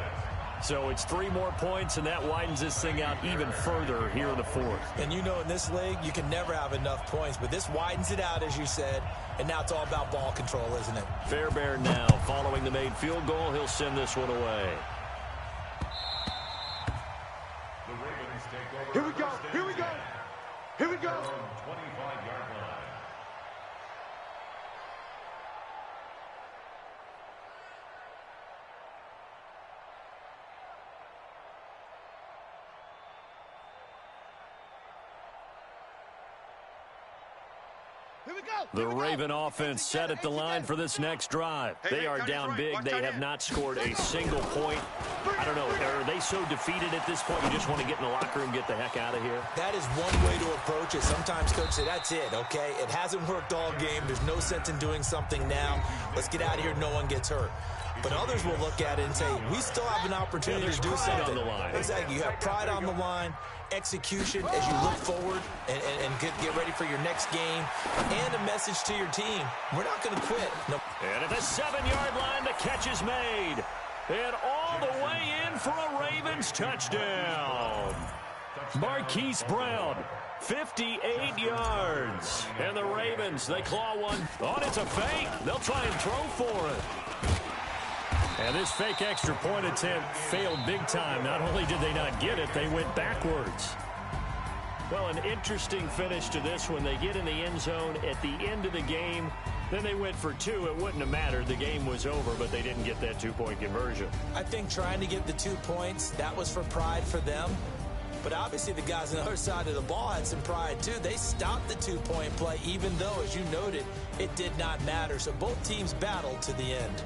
So it's 3 more points, and that widens this thing out even further here in the 4th.
And you know in this league, you can never have enough points, but this widens it out, as you said, and now it's all about ball control, isn't it?
Fairbairn now following the made field goal. He'll send this one away.
Here we go, here we go, here we go.
25-yard line.
The Raven offense set at the line for this next drive. They are down big. They have not scored a single point. I don't know. Are they so defeated at this point you just want to get in the locker room, get the heck out of here?
That is one way to approach it. Sometimes coaches say, that's it, okay? It hasn't worked all game. There's no sense in doing something now. Let's get out of here. No one gets hurt. But others will look at it and say, we still have an opportunity to do something.
On the line.
Exactly. You have pride on the line, execution as you look forward and get ready for your next game, and a message to your team. We're not going to quit. No.
And at the 7-yard line, the catch is made. And all the way in for a Ravens touchdown. Marquise Brown, 58 yards. And the Ravens, they claw one. Oh, it's a fake. They'll try and throw for it. And this fake extra point attempt failed big time. Not only did they not get it, they went backwards. Well, an interesting finish to this one. They get in the end zone at the end of the game. Then they went for 2. It wouldn't have mattered. The game was over, but they didn't get that 2-point conversion.
I think trying to get the 2 points, that was for pride for them. But obviously the guys on the other side of the ball had some pride too. They stopped the two-point play, even though, as you noted, it did not matter. So both teams battled to the end.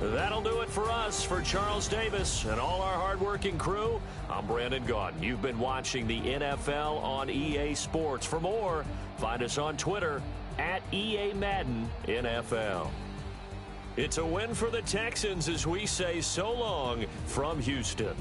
That'll do it for us. For Charles Davis and all our hardworking crew, I'm Brandon Gaudin. You've been watching the NFL on EA Sports. For more, find us on Twitter at EA Madden NFL. It's a win for the Texans as we say so long from Houston.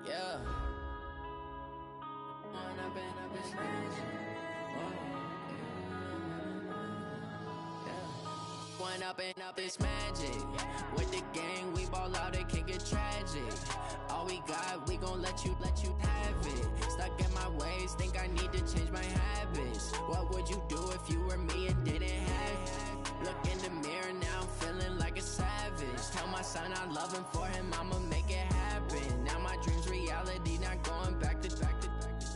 Yeah. One up and up is magic. With the gang, we ball out, it can get tragic. All we got, we gon' let you have it. Stuck in my ways, think I need to change my habits. What would you do if you were me and didn't have it? Look in the mirror now, I'm feeling like a savage. Tell my son I love him, for him I'ma make it happen. Now my dream's reality, not going back to.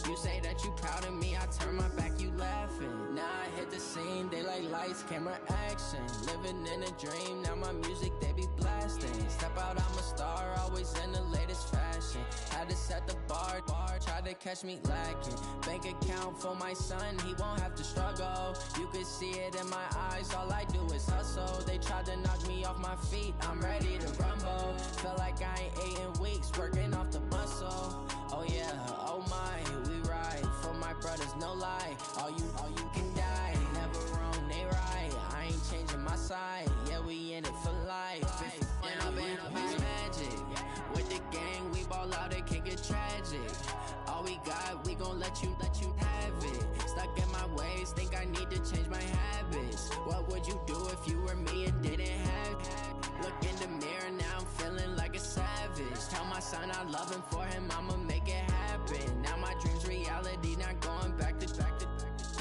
You say that you proud of me, I turn my back, you laughing. Now I hit the scene, they like lights, camera, action. Living in a dream, now my music, they be blasting. Step out, I'm a star, always in the latest fashion. Had to set the bar, tried to catch me lacking. Bank account for my son, he won't have to struggle. You could see it in my eyes, all I do is hustle. They tried to knock me off my feet, I'm ready to rumble. Feel like I ain't ate in weeks, working off the muscle. Oh yeah, oh my, we ride for my brothers, no lie. All you can die, never wrong, they right. I ain't changing my side, yeah, we in it for life. And I've been magic. With the gang, we ball out, it can get tragic. All we got, we gon' let you have it. Stuck in my ways, think I need to change my habits. What would you do if you were me and didn't have it? Look in the mirror, now I'm feeling like a savage. Tell my son I love him, for him I'ma make it happen. Now my dream's reality, not going back to.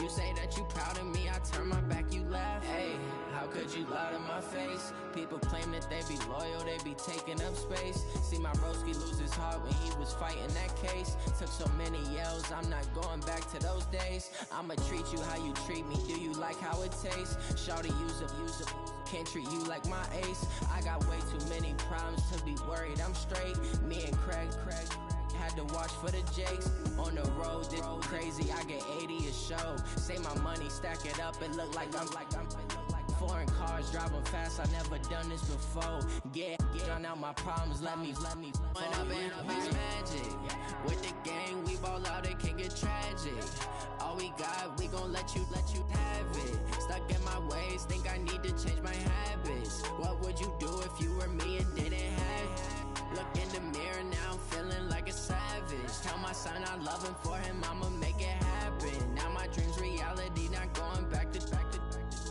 You say that you proud of me, I turn my back, you laugh. Hey, how could you lie to my face? People claim that they be loyal, they be taking up space. See my broski lose his heart when he was fighting that case. Took so many yells, I'm not going back to those days. I'ma treat you how you treat me, do you like how it tastes? Shawty, use up, can't treat you like my ace. I got way too many problems to be worried, I'm straight. Me and Craig had to watch for the Jakes. On the road, this crazy, I get 80 a show. Say my money, stack it up, it look like I'm foreign cars, driving fast, I never done this before. Get on out my problems, let me When up and up is magic. With the gang, we ball out, it can get tragic. All we got, we gon' let you have it. Stuck in my ways, think I need to change my habits. What would you do if you were me and didn't have it? Look in the mirror, now I'm feeling like a savage. Tell my son I love him, for him I'ma make it happen. Now my dream's reality, not going back to.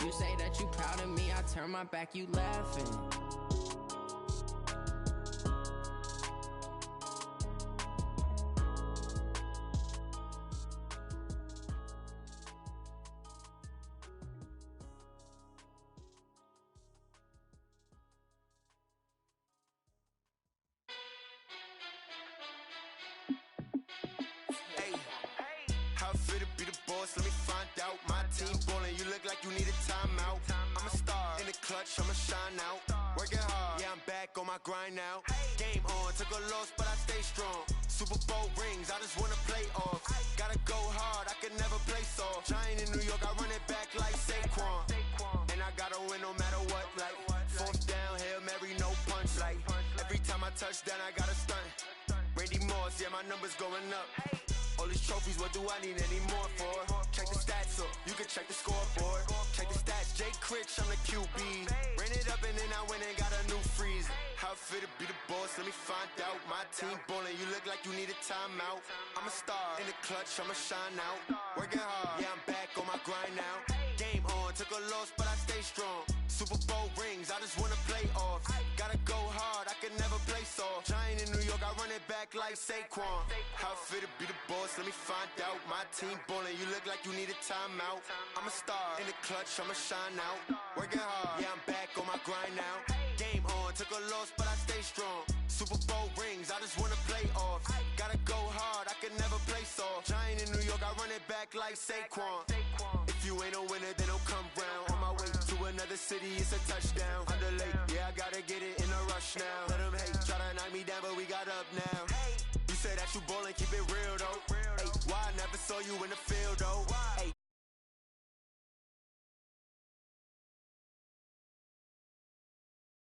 You say that you proud of me, I turn my back, you laughing.
How fit to be the boss, let me find out. My team ballin', you look like you need a timeout. I'm a star, in the clutch, I'ma shine out. Working hard, yeah, I'm back on my grind now. Game on, took a loss, but I stay strong. Super Bowl rings, I just wanna play off. Gotta go hard, I can never play soft. Giant in New York, I run it back like Saquon. And I gotta win no matter what, like fourth down, Hail Mary, no punch. Like every time I touch down, I gotta stunt. Randy Moss, yeah, my numbers going up. All these trophies, what do I need any more for? Check the stats up, you can check the scoreboard. Check the stats, Jay Critch, I'm the QB. Ran it up and then I went and got a new freezer. How it feel to be the boss, let me find out. My team ballin', you look like you need a timeout. I'm a star, in the clutch, I'ma shine out. Working hard, yeah, I'm back on my grind now. Game on, took a loss, but I stay strong. Super Bowl rings, I just wanna play off. Gotta go hard, I can never play soft. Giant in New York, I run it back like Saquon. How it feel to be the boss, let me find out. My team ballin', you look like you need a timeout. I'm a star, in the clutch, I'ma shine out. Working hard, yeah, I'm back on my grind now. Game on, took a loss, but I stay strong. Super Bowl rings, I just wanna play off. Gotta go hard, I can never play soft. Giant in New York, I run it back like Saquon. If you ain't a winner, then don't come round. On my way to another city, it's a touchdown. Underlay, yeah, I gotta get it in a rush now. Let them hate, try to knock me down, but we got up now. You said that you ballin', keep it real though. Hey, why I never saw you in the field though?